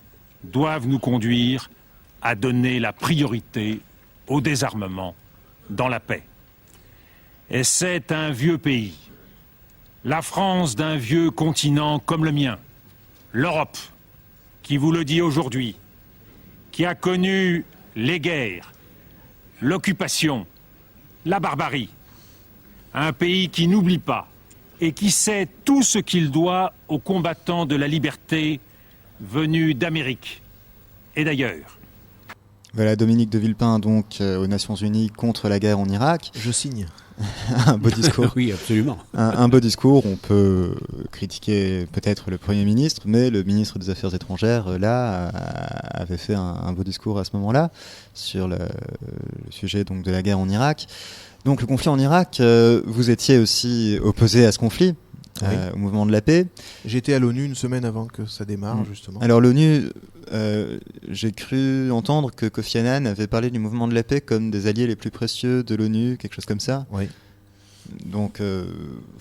Speaker 12: doivent nous conduire à donner la priorité au désarmement dans la paix. Et c'est un vieux pays, la France d'un vieux continent comme le mien, l'Europe, qui vous le dit aujourd'hui, qui a connu les guerres, l'occupation, la barbarie. Un pays qui n'oublie pas et qui sait tout ce qu'il doit aux combattants de la liberté venus d'Amérique et d'ailleurs.
Speaker 2: Voilà, Dominique de Villepin, donc, aux Nations Unies contre la guerre en Irak.
Speaker 3: Je signe.
Speaker 2: Un beau discours.
Speaker 5: Oui, absolument.
Speaker 2: Un beau discours. On peut critiquer peut-être le Premier ministre, mais le ministre des Affaires étrangères, là, avait fait un beau discours à ce moment-là sur le sujet donc, de la guerre en Irak. Donc le conflit en Irak, vous étiez aussi opposé à ce conflit, au mouvement de la paix.
Speaker 3: J'étais à l'ONU une semaine avant que ça démarre, justement.
Speaker 2: Alors l'ONU, j'ai cru entendre que Kofi Annan avait parlé du mouvement de la paix comme des alliés les plus précieux de l'ONU, quelque chose comme ça.
Speaker 3: Oui.
Speaker 2: Donc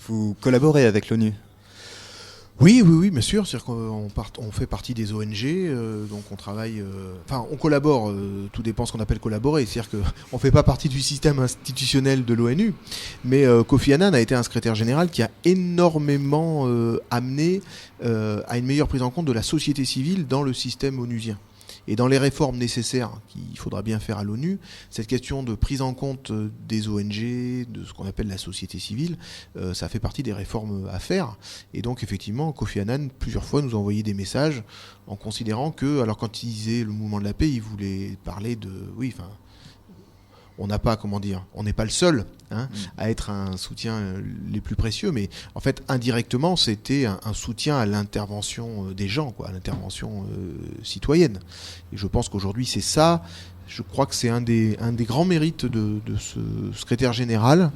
Speaker 2: vous collaborez avec l'ONU ?
Speaker 3: Oui, bien sûr. C'est-à-dire qu'on fait partie des ONG, donc on travaille. On collabore. Tout dépend ce qu'on appelle collaborer. C'est-à-dire qu'on ne fait pas partie du système institutionnel de l'ONU, mais Kofi Annan a été un secrétaire général qui a énormément amené à une meilleure prise en compte de la société civile dans le système onusien. Et dans les réformes nécessaires qu'il faudra bien faire à l'ONU, cette question de prise en compte des ONG, de ce qu'on appelle la société civile, ça fait partie des réformes à faire. Et donc effectivement, Kofi Annan, plusieurs fois, nous a envoyé des messages en considérant que, alors quand il disait le mouvement de la paix, il voulait parler de... on n'a pas, on n'est pas le seul à être un soutien les plus précieux, mais en fait, indirectement, c'était un soutien à l'intervention des gens, à l'intervention citoyenne. Et je pense qu'aujourd'hui, c'est ça. Je crois que c'est un des grands mérites de ce secrétaire général,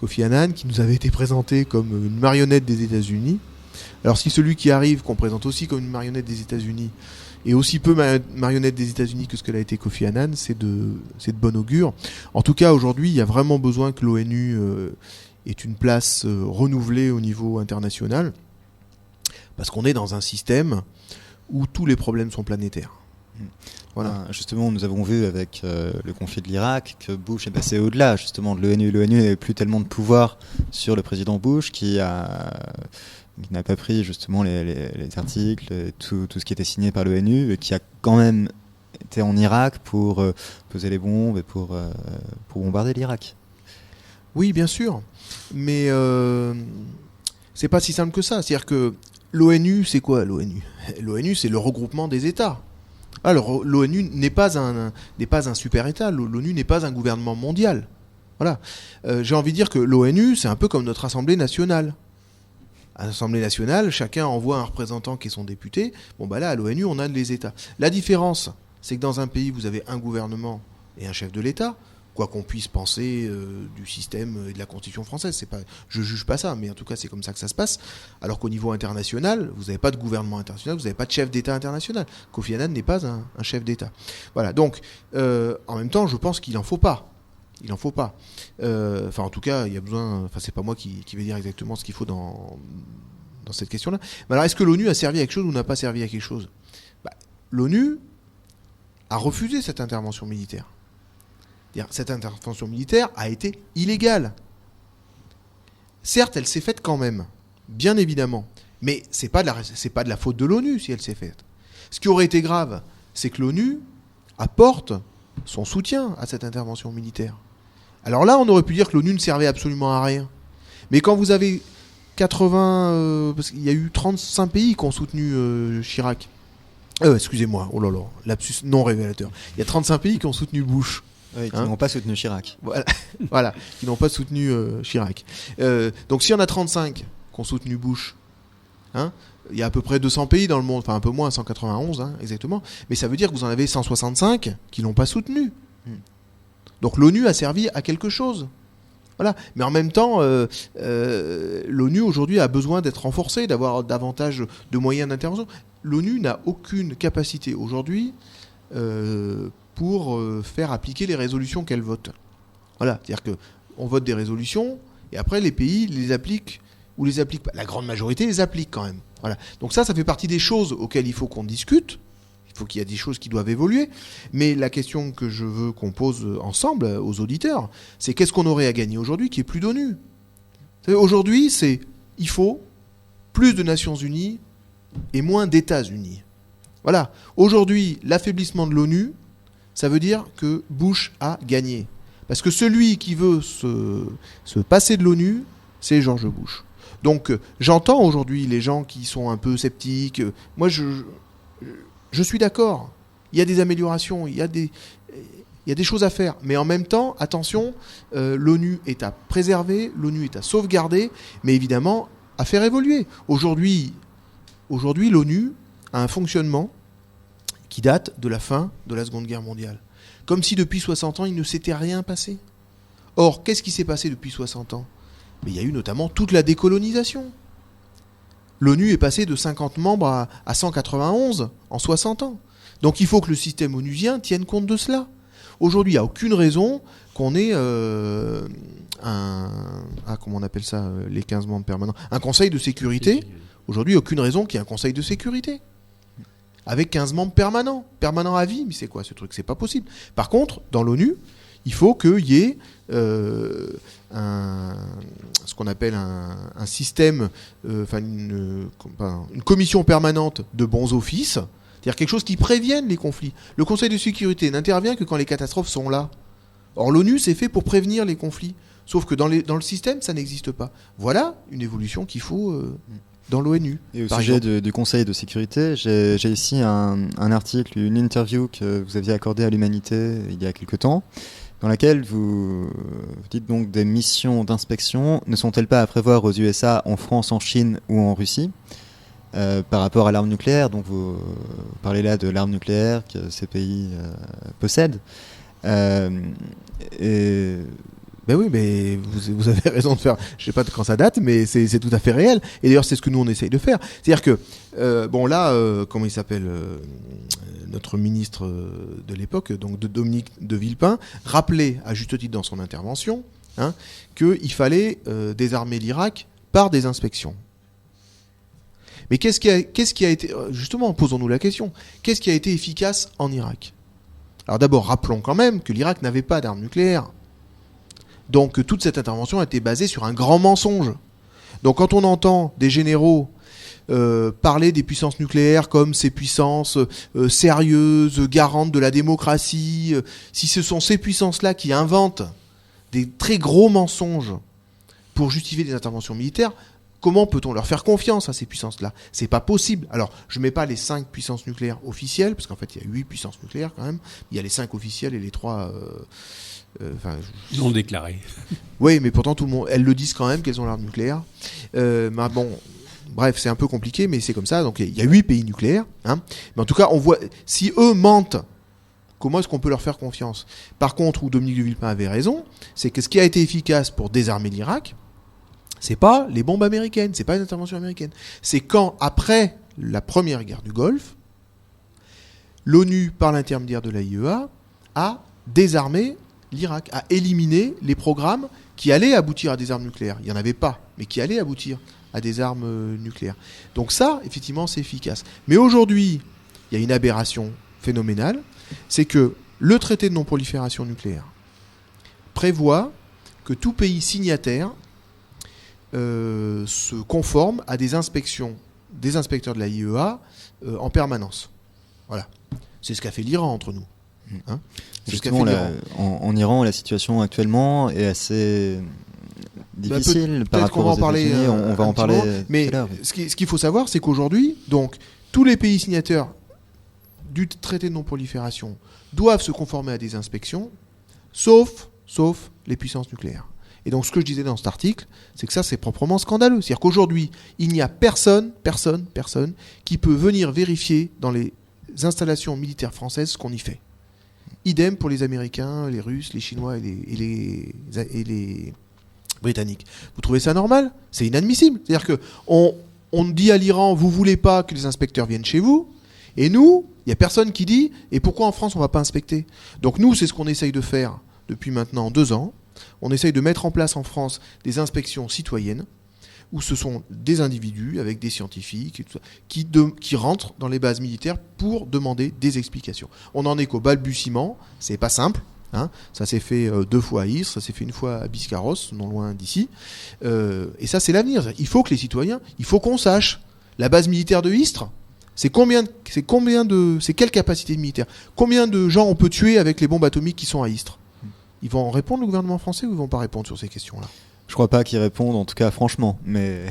Speaker 3: Kofi Annan, qui nous avait été présenté comme une marionnette des États-Unis. Alors, si celui qui arrive, qu'on présente aussi comme une marionnette des États-Unis, et aussi peu marionnette des États-Unis que ce que l'a été Kofi Annan, c'est de bon augure. En tout cas, aujourd'hui, il y a vraiment besoin que l'ONU ait une place renouvelée au niveau international, parce qu'on est dans un système où tous les problèmes sont planétaires.
Speaker 2: Voilà. Justement, nous avons vu avec le conflit de l'Irak que Bush est passé au-delà justement de l'ONU. L'ONU n'avait plus tellement de pouvoir sur le président Bush qui n'a pas pris justement les articles, et tout ce qui était signé par l'ONU, et qui a quand même été en Irak pour poser les bombes et pour bombarder l'Irak.
Speaker 3: Oui, bien sûr, mais c'est pas si simple que ça. C'est-à-dire que l'ONU, c'est quoi l'ONU ? L'ONU, c'est le regroupement des États. Alors, l'ONU n'est pas un super-État, l'ONU n'est pas un gouvernement mondial. Voilà. J'ai envie de dire que l'ONU, c'est un peu comme notre Assemblée nationale. À l'Assemblée nationale, chacun envoie un représentant qui est son député. Bon, bah là, à l'ONU, on a les États. La différence, c'est que dans un pays, vous avez un gouvernement et un chef de l'État, quoi qu'on puisse penser du système et de la Constitution française. Je juge pas ça, mais en tout cas, c'est comme ça que ça se passe. Alors qu'au niveau international, vous n'avez pas de gouvernement international, vous n'avez pas de chef d'État international. Kofi Annan n'est pas un chef d'État. Voilà, donc, en même temps, je pense qu'il n'en faut pas. Il n'en faut pas. Enfin, en tout cas, il y a besoin... Enfin, c'est pas moi qui vais dire exactement ce qu'il faut dans cette question-là. Mais alors, est-ce que l'ONU a servi à quelque chose ou n'a pas servi à quelque chose ? L'ONU a refusé cette intervention militaire. Cette intervention militaire a été illégale. Certes, elle s'est faite quand même, bien évidemment. Mais c'est pas de la faute de l'ONU si elle s'est faite. Ce qui aurait été grave, c'est que l'ONU apporte son soutien à cette intervention militaire. Alors là, on aurait pu dire que l'ONU ne servait absolument à rien. Mais quand vous avez 80... parce qu'il y a eu 35 pays qui ont soutenu Chirac. Excusez-moi, oh là là, lapsus non révélateur. Il y a 35 pays qui ont soutenu Bush.
Speaker 2: Oui, qui n'ont pas soutenu Chirac.
Speaker 3: Voilà, qui n'ont pas soutenu Chirac. Donc s'il y en a 35 qui ont soutenu Bush, il y a à peu près 200 pays dans le monde, enfin un peu moins, 191 exactement, mais ça veut dire que vous en avez 165 qui l'ont pas soutenu. Donc l'ONU a servi à quelque chose. Voilà. Mais en même temps, l'ONU aujourd'hui a besoin d'être renforcée, d'avoir davantage de moyens d'intervention. L'ONU n'a aucune capacité aujourd'hui pour faire appliquer les résolutions qu'elle vote. Voilà, c'est-à-dire qu'on vote des résolutions et après les pays les appliquent ou les appliquent pas. La grande majorité les applique quand même. Voilà. Donc ça fait partie des choses auxquelles il faut qu'on discute. Il faut qu'il y ait des choses qui doivent évoluer. Mais la question que je veux qu'on pose ensemble aux auditeurs, c'est qu'est-ce qu'on aurait à gagner aujourd'hui qui est plus d'ONU ? Aujourd'hui, il faut plus de Nations Unies et moins d'États-Unis. Voilà. Aujourd'hui, l'affaiblissement de l'ONU, ça veut dire que Bush a gagné. Parce que celui qui veut se passer de l'ONU, c'est George Bush. Donc, j'entends aujourd'hui les gens qui sont un peu sceptiques. Moi, je suis d'accord. Il y a des améliorations, il y a des choses à faire. Mais en même temps, attention, l'ONU est à préserver, l'ONU est à sauvegarder, mais évidemment, à faire évoluer. Aujourd'hui, l'ONU a un fonctionnement qui date de la fin de la Seconde Guerre mondiale. Comme si depuis 60 ans, il ne s'était rien passé. Or, qu'est-ce qui s'est passé depuis 60 ans ? Mais il y a eu notamment toute la décolonisation. L'ONU est passée de 50 membres à 191 en 60 ans. Donc il faut que le système onusien tienne compte de cela. Aujourd'hui, il n'y a aucune raison qu'on ait comment on appelle ça, les 15 membres permanents, un conseil de sécurité. Aujourd'hui, aucune raison qu'il y ait un conseil de sécurité. Avec 15 membres permanents à vie, mais c'est quoi ce truc ? C'est pas possible. Par contre, dans l'ONU, il faut qu'il y ait ce qu'on appelle un système, une commission permanente de bons offices, c'est-à-dire quelque chose qui prévienne les conflits. Le Conseil de sécurité n'intervient que quand les catastrophes sont là. Or, l'ONU, c'est fait pour prévenir les conflits. Sauf que dans le système, ça n'existe pas. Voilà une évolution qu'il faut... dans l'ONU.
Speaker 2: Et au sujet du Conseil de sécurité, j'ai ici un article, une interview que vous aviez accordée à l'Humanité il y a quelque temps, dans laquelle vous dites donc des missions d'inspection ne sont-elles pas à prévoir aux USA, en France, en Chine ou en Russie par rapport à l'arme nucléaire. Donc vous parlez là de l'arme nucléaire que ces pays possèdent.
Speaker 3: Ben oui, mais vous avez raison de faire. Je sais pas de quand ça date, mais c'est tout à fait réel. Et d'ailleurs, c'est ce que nous on essaye de faire. C'est-à-dire que comment il s'appelle notre ministre de l'époque, donc de Dominique de Villepin, rappelait à juste titre dans son intervention qu'il fallait désarmer l'Irak par des inspections. Mais qu'est-ce qui a été justement, posons-nous la question, qu'est-ce qui a été efficace en Irak ? Alors d'abord, rappelons quand même que l'Irak n'avait pas d'armes nucléaires. Donc toute cette intervention a été basée sur un grand mensonge. Donc quand on entend des généraux parler des puissances nucléaires comme ces puissances sérieuses, garantes de la démocratie, si ce sont ces puissances-là qui inventent des très gros mensonges pour justifier des interventions militaires, Comment peut-on leur faire confiance à ces puissances-là ? C'est pas possible. Alors, je mets pas les 5 puissances nucléaires officielles, parce qu'en fait, il y a 8 puissances nucléaires quand même. Il y a les 5 officielles et les 3...
Speaker 5: non déclarées.
Speaker 3: Oui, mais pourtant, tout le monde, elles le disent quand même qu'elles ont l'arme nucléaire. Bon, bref, c'est un peu compliqué, mais c'est comme ça. Donc, il y a 8 pays nucléaires. Hein. Mais en tout cas, on voit... Si eux mentent, comment est-ce qu'on peut leur faire confiance ? Par contre, où Dominique de Villepin avait raison, c'est que ce qui a été efficace pour désarmer l'Irak, c'est pas les bombes américaines, c'est pas une intervention américaine. C'est quand, après la première guerre du Golfe, l'ONU, par l'intermédiaire de l'AIEA, a désarmé l'Irak, a éliminé les programmes qui allaient aboutir à des armes nucléaires. Il n'y en avait pas, mais qui allaient aboutir à des armes nucléaires. Donc ça, effectivement, c'est efficace. Mais aujourd'hui, il y a une aberration phénoménale, c'est que le traité de non-prolifération nucléaire prévoit que tout pays signataire se conforme à des inspections des inspecteurs de la IEA en permanence. Voilà. C'est ce qu'a fait l'Iran entre nous. Hein,
Speaker 2: justement, en Iran, la situation actuellement est assez difficile par rapport aux États-Unis. On va en parler.
Speaker 3: Mais ce qu'il faut savoir, c'est qu'aujourd'hui, donc, tous les pays signataires du traité de non-prolifération doivent se conformer à des inspections, sauf les puissances nucléaires. Et donc, ce que je disais dans cet article, c'est que ça, c'est proprement scandaleux. C'est-à-dire qu'aujourd'hui, il n'y a personne qui peut venir vérifier dans les installations militaires françaises ce qu'on y fait. Idem pour les Américains, les Russes, les Chinois et les Britanniques. Vous trouvez ça normal ? C'est inadmissible. C'est-à-dire qu'on dit à l'Iran, vous voulez pas que les inspecteurs viennent chez vous, et nous, il n'y a personne qui dit, et pourquoi en France on ne va pas inspecter ? Donc nous, c'est ce qu'on essaye de faire depuis maintenant 2 ans. On essaye de mettre en place en France des inspections citoyennes, où ce sont des individus avec des scientifiques et tout ça, qui rentrent dans les bases militaires pour demander des explications. On n'en est qu'au balbutiement, c'est pas simple. Hein. Ça s'est fait 2 fois à Istres, ça s'est fait 1 fois à Biscarrosse, non loin d'ici. Et ça, c'est l'avenir. Il faut que les citoyens, il faut qu'on sache. La base militaire de Istres, c'est quelle capacité militaire ? Combien de gens on peut tuer avec les bombes atomiques qui sont à Istres ? Ils vont répondre, le gouvernement français, ou ils vont pas répondre sur ces questions-là ?
Speaker 2: Je crois pas qu'ils répondent, en tout cas, franchement. Mais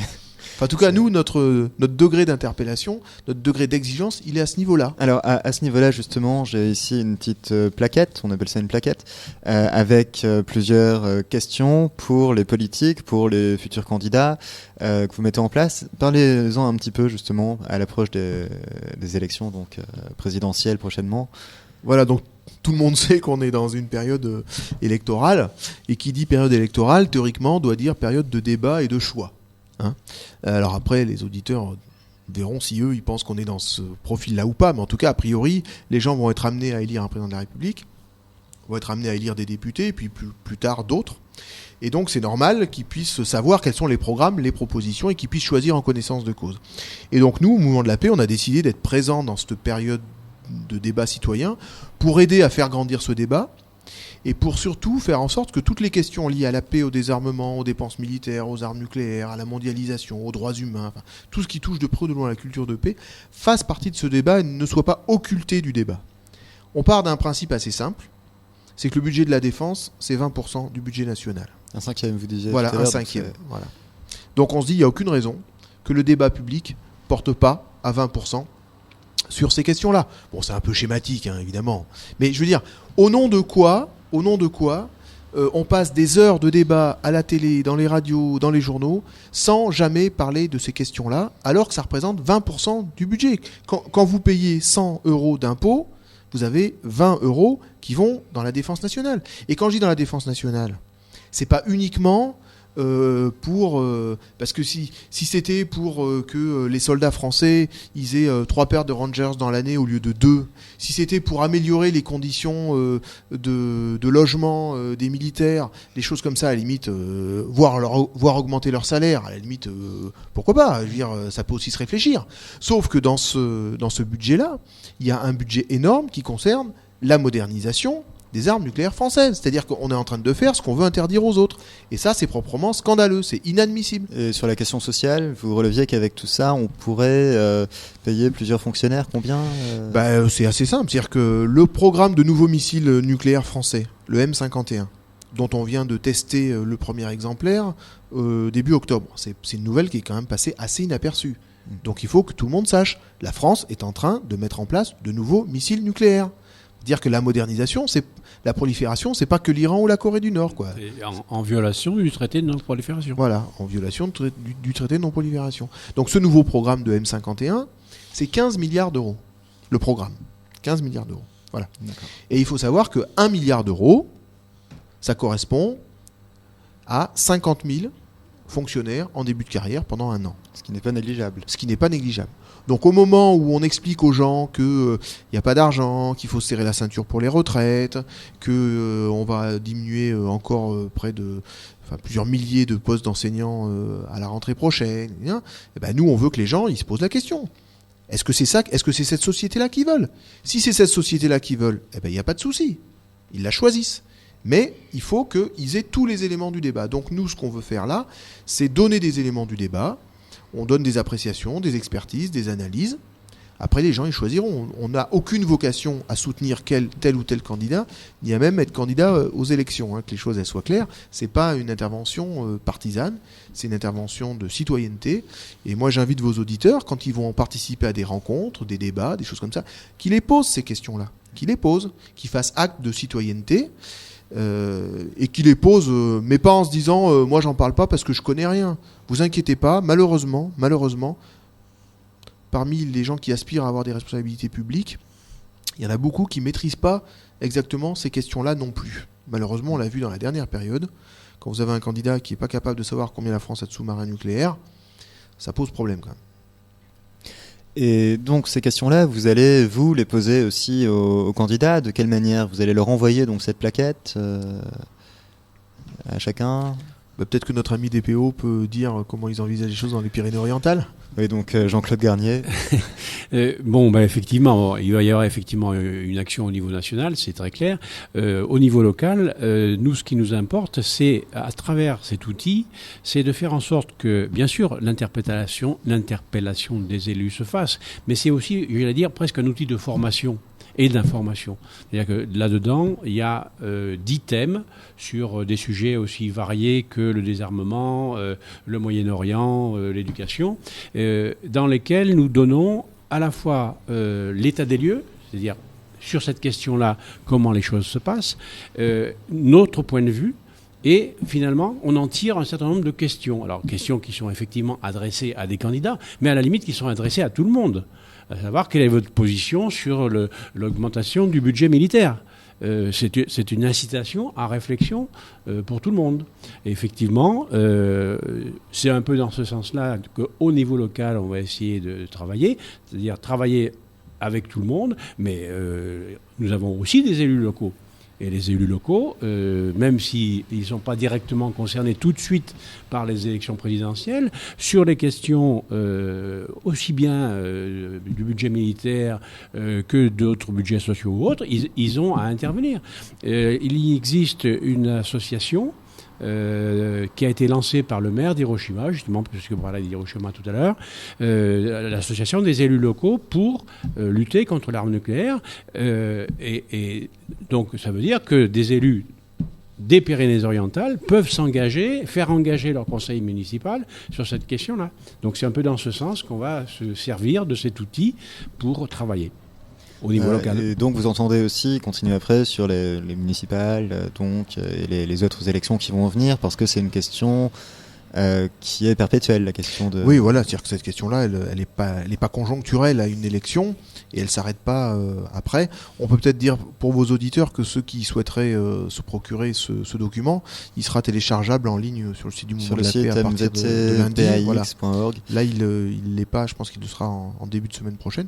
Speaker 3: en tout cas, nous, notre degré d'interpellation, notre degré d'exigence, il est à ce niveau-là.
Speaker 2: Alors, à ce niveau-là, justement, j'ai ici une petite plaquette, on appelle ça une plaquette, avec plusieurs questions pour les politiques, pour les futurs candidats que vous mettez en place. Parlez-en un petit peu, justement, à l'approche des élections donc présidentielles prochainement.
Speaker 3: Voilà, donc tout le monde sait qu'on est dans une période électorale, et qui dit période électorale, théoriquement, doit dire période de débat et de choix. Hein. Alors après, les auditeurs verront si eux, ils pensent qu'on est dans ce profil-là ou pas, mais en tout cas, a priori, les gens vont être amenés à élire un président de la République, vont être amenés à élire des députés, et puis plus tard d'autres. Et donc, c'est normal qu'ils puissent savoir quels sont les programmes, les propositions, et qu'ils puissent choisir en connaissance de cause. Et donc, nous, au Mouvement de la Paix, on a décidé d'être présents dans cette période de débat citoyen pour aider à faire grandir ce débat et pour surtout faire en sorte que toutes les questions liées à la paix, au désarmement, aux dépenses militaires, aux armes nucléaires, à la mondialisation, aux droits humains, enfin, tout ce qui touche de près ou de loin à la culture de paix, fasse partie de ce débat et ne soit pas occulté du débat. On part d'un principe assez simple, c'est que le budget de la défense, c'est 20% du budget national.
Speaker 2: Un cinquième, vous disiez.
Speaker 3: Voilà,
Speaker 2: tout à l'heure,
Speaker 3: un cinquième. Voilà. Donc on se dit, il n'y a aucune raison que le débat public porte pas à 20% sur ces questions-là. Bon, c'est un peu schématique, hein, évidemment. Mais je veux dire, au nom de quoi on passe des heures de débat à la télé, dans les radios, dans les journaux, sans jamais parler de ces questions-là, alors que ça représente 20% du budget. Quand vous payez 100 € d'impôts, vous avez 20 € qui vont dans la défense nationale. Et quand je dis dans la défense nationale, c'est pas uniquement parce que si c'était pour que les soldats français ils aient 3 paires de Rangers dans l'année au lieu de 2, si c'était pour améliorer les conditions de logement des militaires, des choses comme ça, à la limite, voire augmenter leur salaire, à la limite, pourquoi pas, je veux dire, ça peut aussi se réfléchir. Sauf que dans ce budget-là, il y a un budget énorme qui concerne la modernisation des armes nucléaires françaises. C'est-à-dire qu'on est en train de faire ce qu'on veut interdire aux autres. Et ça, c'est proprement scandaleux, c'est inadmissible.
Speaker 2: Et sur la question sociale, vous releviez qu'avec tout ça, on pourrait payer plusieurs fonctionnaires. Combien
Speaker 3: C'est assez simple. C'est-à-dire que le programme de nouveaux missiles nucléaires français, le M51, dont on vient de tester le premier exemplaire début octobre. C'est une nouvelle qui est quand même passée assez inaperçue. Donc il faut que tout le monde sache, la France est en train de mettre en place de nouveaux missiles nucléaires. Dire que la modernisation, la prolifération, c'est pas que l'Iran ou la Corée du Nord, quoi.
Speaker 5: En violation du traité de non-prolifération.
Speaker 3: Voilà, en violation du traité de non-prolifération. Donc ce nouveau programme de M51, c'est 15 milliards d'euros. Le programme, 15 milliards d'euros. Voilà. Et il faut savoir que 1 milliard d'euros, ça correspond à 50 000 fonctionnaires en début de carrière pendant un an.
Speaker 2: Ce qui n'est pas négligeable.
Speaker 3: Ce qui n'est pas négligeable. Donc au moment où on explique aux gens qu'il n'y a pas d'argent, qu'il faut serrer la ceinture pour les retraites, qu'on va diminuer encore plusieurs milliers de postes d'enseignants à la rentrée prochaine, et ben nous on veut que les gens ils se posent la question. Est-ce que c'est ça? Est-ce que c'est cette société-là qu'ils veulent? Si c'est cette société-là qu'ils veulent, eh ben il n'y a pas de souci. Ils la choisissent. Mais il faut qu'ils aient tous les éléments du débat. Donc nous, ce qu'on veut faire là, c'est donner des éléments du débat. On donne des appréciations, des expertises, des analyses. Après, les gens, ils choisiront. On n'a aucune vocation à soutenir tel ou tel candidat, ni à même être candidat aux élections. Que les choses elles soient claires. C'est pas une intervention partisane, c'est une intervention de citoyenneté. Et moi, j'invite vos auditeurs, quand ils vont participer à des rencontres, des débats, des choses comme ça, qu'ils les posent ces questions-là. Qu'ils les posent, qu'ils fassent acte de citoyenneté. Et qui les pose, mais pas en se disant moi j'en parle pas parce que je connais rien. Vous inquiétez pas, malheureusement, parmi les gens qui aspirent à avoir des responsabilités publiques, il y en a beaucoup qui maîtrisent pas exactement ces questions-là non plus. Malheureusement, on l'a vu dans la dernière période, quand vous avez un candidat qui est pas capable de savoir combien la France a de sous-marins nucléaires, ça pose problème quand même.
Speaker 2: Et donc ces questions-là, vous allez les poser aussi aux candidats. De quelle manière vous allez leur envoyer donc cette plaquette à chacun?
Speaker 3: Peut-être que notre ami DPO peut dire comment ils envisagent les choses dans les Pyrénées-Orientales.
Speaker 2: Oui, donc Jean-Claude Garnier.
Speaker 5: Effectivement, il va y avoir effectivement une action au niveau national, c'est très clair. Au niveau local, nous, ce qui nous importe, c'est, à travers cet outil, c'est de faire en sorte que, bien sûr, l'interpellation des élus se fasse, mais c'est aussi, je vais dire, presque un outil de formation et d'information. C'est-à-dire que là-dedans, il y a 10 thèmes sur des sujets aussi variés que le désarmement, le Moyen-Orient, l'éducation, dans lesquels nous donnons à la fois l'état des lieux, c'est-à-dire sur cette question-là, comment les choses se passent, notre point de vue, et finalement, on en tire un certain nombre de questions. Alors, questions qui sont effectivement adressées à des candidats, mais à la limite qui sont adressées à tout le monde. À savoir, quelle est votre position sur l'augmentation du budget militaire? C'est une incitation à réflexion pour tout le monde. Et effectivement, c'est un peu dans ce sens-là qu'au niveau local, on va essayer de travailler, c'est-à-dire travailler avec tout le monde, mais nous avons aussi des élus locaux. Et les élus locaux, même s'ils ne sont pas directement concernés tout de suite par les élections présidentielles, sur les questions aussi bien du budget militaire que d'autres budgets sociaux ou autres, ils ont à intervenir. Il existe une association qui a été lancée par le maire d'Hiroshima, justement, puisque on parlait d'Hiroshima tout à l'heure, l'association des élus locaux pour lutter contre l'arme nucléaire. Et donc, ça veut dire que des élus des Pyrénées-Orientales peuvent s'engager, faire engager leur conseil municipal sur cette question-là. Donc, c'est un peu dans ce sens qu'on va se servir de cet outil pour travailler au niveau local.
Speaker 2: Et donc vous entendez aussi continuer après sur les municipales et les autres élections qui vont venir, parce que c'est une question qui est perpétuelle, la question de...
Speaker 3: Oui, voilà, c'est-à-dire que cette question-là, elle est pas conjoncturelle à une élection, et elle ne s'arrête pas après. On peut peut-être dire pour vos auditeurs que ceux qui souhaiteraient se procurer ce document, il sera téléchargeable en ligne sur le site du Mouvement de la Paix à partir de lundi. Voilà. Là, il l'est pas, je pense qu'il le sera en début de semaine prochaine.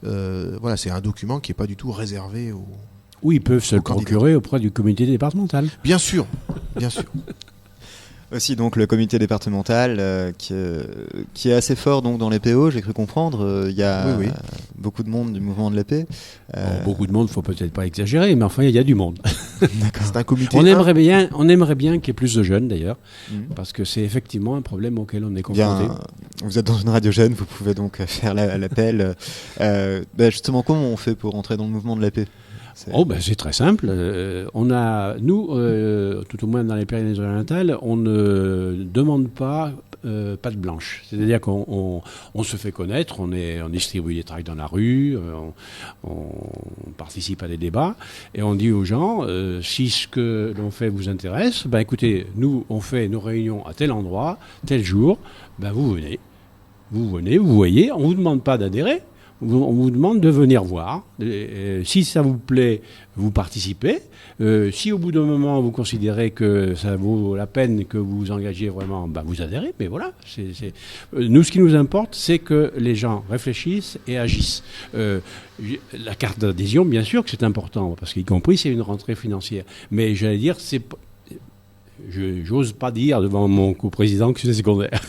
Speaker 3: Voilà, c'est un document qui n'est pas du tout réservé aux...
Speaker 5: Oui, ils peuvent se le procurer auprès du comité départemental.
Speaker 3: Bien sûr, bien sûr.
Speaker 2: Aussi donc le comité départemental qui est assez fort donc dans les PO, j'ai cru comprendre. Il y a beaucoup de monde du mouvement de la paix.
Speaker 5: Beaucoup de monde, faut peut-être pas exagérer, mais enfin il y a du monde.
Speaker 3: C'est un comité.
Speaker 5: On aimerait bien qu'il y ait plus de jeunes d'ailleurs, parce que c'est effectivement un problème auquel on est confronté.
Speaker 2: Bien, vous êtes dans une radio jeune, vous pouvez donc faire l'appel. Justement, comment on fait pour entrer dans le mouvement de la paix?
Speaker 5: C'est très simple. Nous, tout au moins dans les Pyrénées-Orientales, on ne demande pas patte blanche. C'est-à-dire qu'on se fait connaître, on distribue des tracts dans la rue, on participe à des débats, et on dit aux gens, si ce que l'on fait vous intéresse, écoutez, nous, on fait nos réunions à tel endroit, tel jour, vous venez, vous voyez, on ne vous demande pas d'adhérer, on vous demande de venir voir. Si ça vous plaît, vous participez. Si au bout d'un moment vous considérez que ça vaut la peine que vous vous engagiez vraiment, vous adhérez. Mais voilà. Nous, ce qui nous importe, c'est que les gens réfléchissent et agissent. La carte d'adhésion, bien sûr que c'est important, parce qu'y compris, c'est une rentrée financière. Mais j'allais dire, j'ose pas dire devant mon coprésident que c'est secondaire.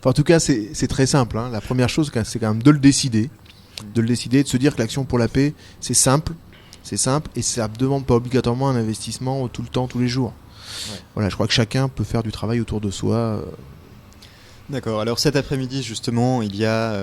Speaker 3: En tout cas, c'est très simple. La première chose, c'est quand même de le décider. De se dire que l'action pour la paix, c'est simple, et ça ne demande pas obligatoirement un investissement tout le temps, tous les jours. Ouais. Voilà, je crois que chacun peut faire du travail autour de soi.
Speaker 2: D'accord. Alors cet après-midi, justement, il y a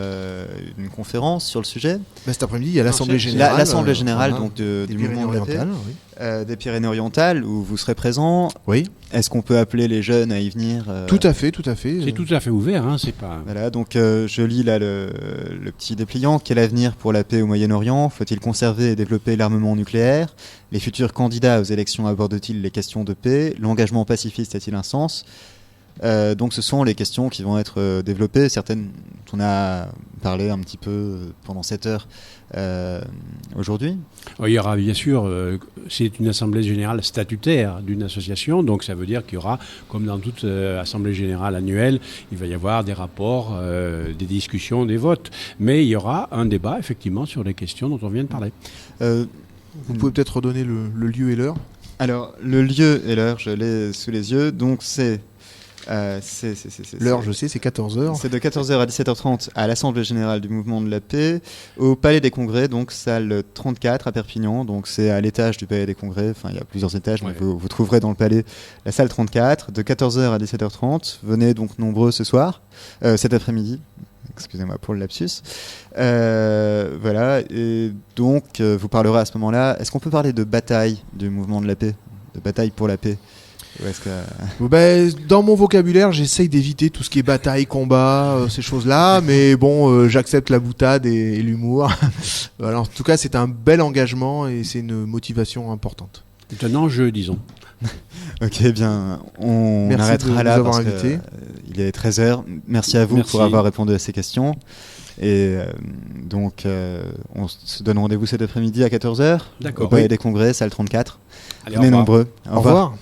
Speaker 2: une conférence sur le sujet.
Speaker 3: Cet après-midi, il y a l'Assemblée générale.
Speaker 2: L'Assemblée générale du mouvement de la paix, des Pyrénées-Orientales, où vous serez présent.
Speaker 3: Oui.
Speaker 2: Est-ce qu'on peut appeler les jeunes à y venir
Speaker 3: Tout à fait.
Speaker 5: C'est tout à fait ouvert, c'est pas.
Speaker 2: Voilà. Donc je lis là le petit dépliant. Quel avenir pour la paix au Moyen-Orient ? Faut-il conserver et développer l'armement nucléaire ? Les futurs candidats aux élections abordent-ils les questions de paix ? L'engagement pacifiste a-t-il un sens ? Donc ce sont les questions qui vont être développées, certaines on a parlé un petit peu pendant cette heure aujourd'hui.
Speaker 5: Il y aura bien sûr, c'est une assemblée générale statutaire d'une association, donc ça veut dire qu'il y aura, comme dans toute assemblée générale annuelle, il va y avoir des rapports, des discussions, des votes, mais il y aura un débat effectivement sur les questions dont on vient de parler.
Speaker 3: Vous pouvez peut-être redonner le lieu et l'heure ?
Speaker 2: Alors le lieu et l'heure, je l'ai sous les yeux, donc c'est...
Speaker 3: l'heure, je sais, c'est 14h.
Speaker 2: C'est de 14h à 17h30 à l'Assemblée Générale du Mouvement de la Paix, au Palais des Congrès, donc salle 34 à Perpignan. Donc c'est à l'étage du Palais des Congrès, enfin il y a plusieurs étages, mais vous trouverez dans le Palais la salle 34, de 14h à 17h30. Venez donc nombreux ce soir, cet après-midi. Excusez-moi pour le lapsus. Voilà, et donc vous parlerez à ce moment-là. Est-ce qu'on peut parler de bataille du Mouvement de la Paix, de bataille pour la paix ?
Speaker 3: Dans mon vocabulaire, j'essaye d'éviter tout ce qui est bataille, combat, ces choses-là, mais bon, j'accepte la boutade et l'humour. Alors, en tout cas, c'est un bel engagement et c'est une motivation importante.
Speaker 5: C'est un enjeu, disons.
Speaker 2: Ok, bien, on
Speaker 3: Merci
Speaker 2: arrêtera
Speaker 3: de
Speaker 2: là
Speaker 3: nous avoir
Speaker 2: parce
Speaker 3: invités.
Speaker 2: Il est 13h. Merci à vous pour avoir répondu à ces questions. Et donc, on se donne rendez-vous cet après-midi à 14h.
Speaker 5: D'accord.
Speaker 2: Au Palais des Congrès, salle 34.
Speaker 5: Allez,
Speaker 2: Venez nombreux.
Speaker 3: Au revoir.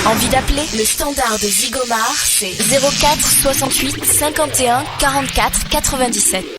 Speaker 1: Envie d'appeler ? Le standard de Zigomar, c'est 04 68 51 44 97.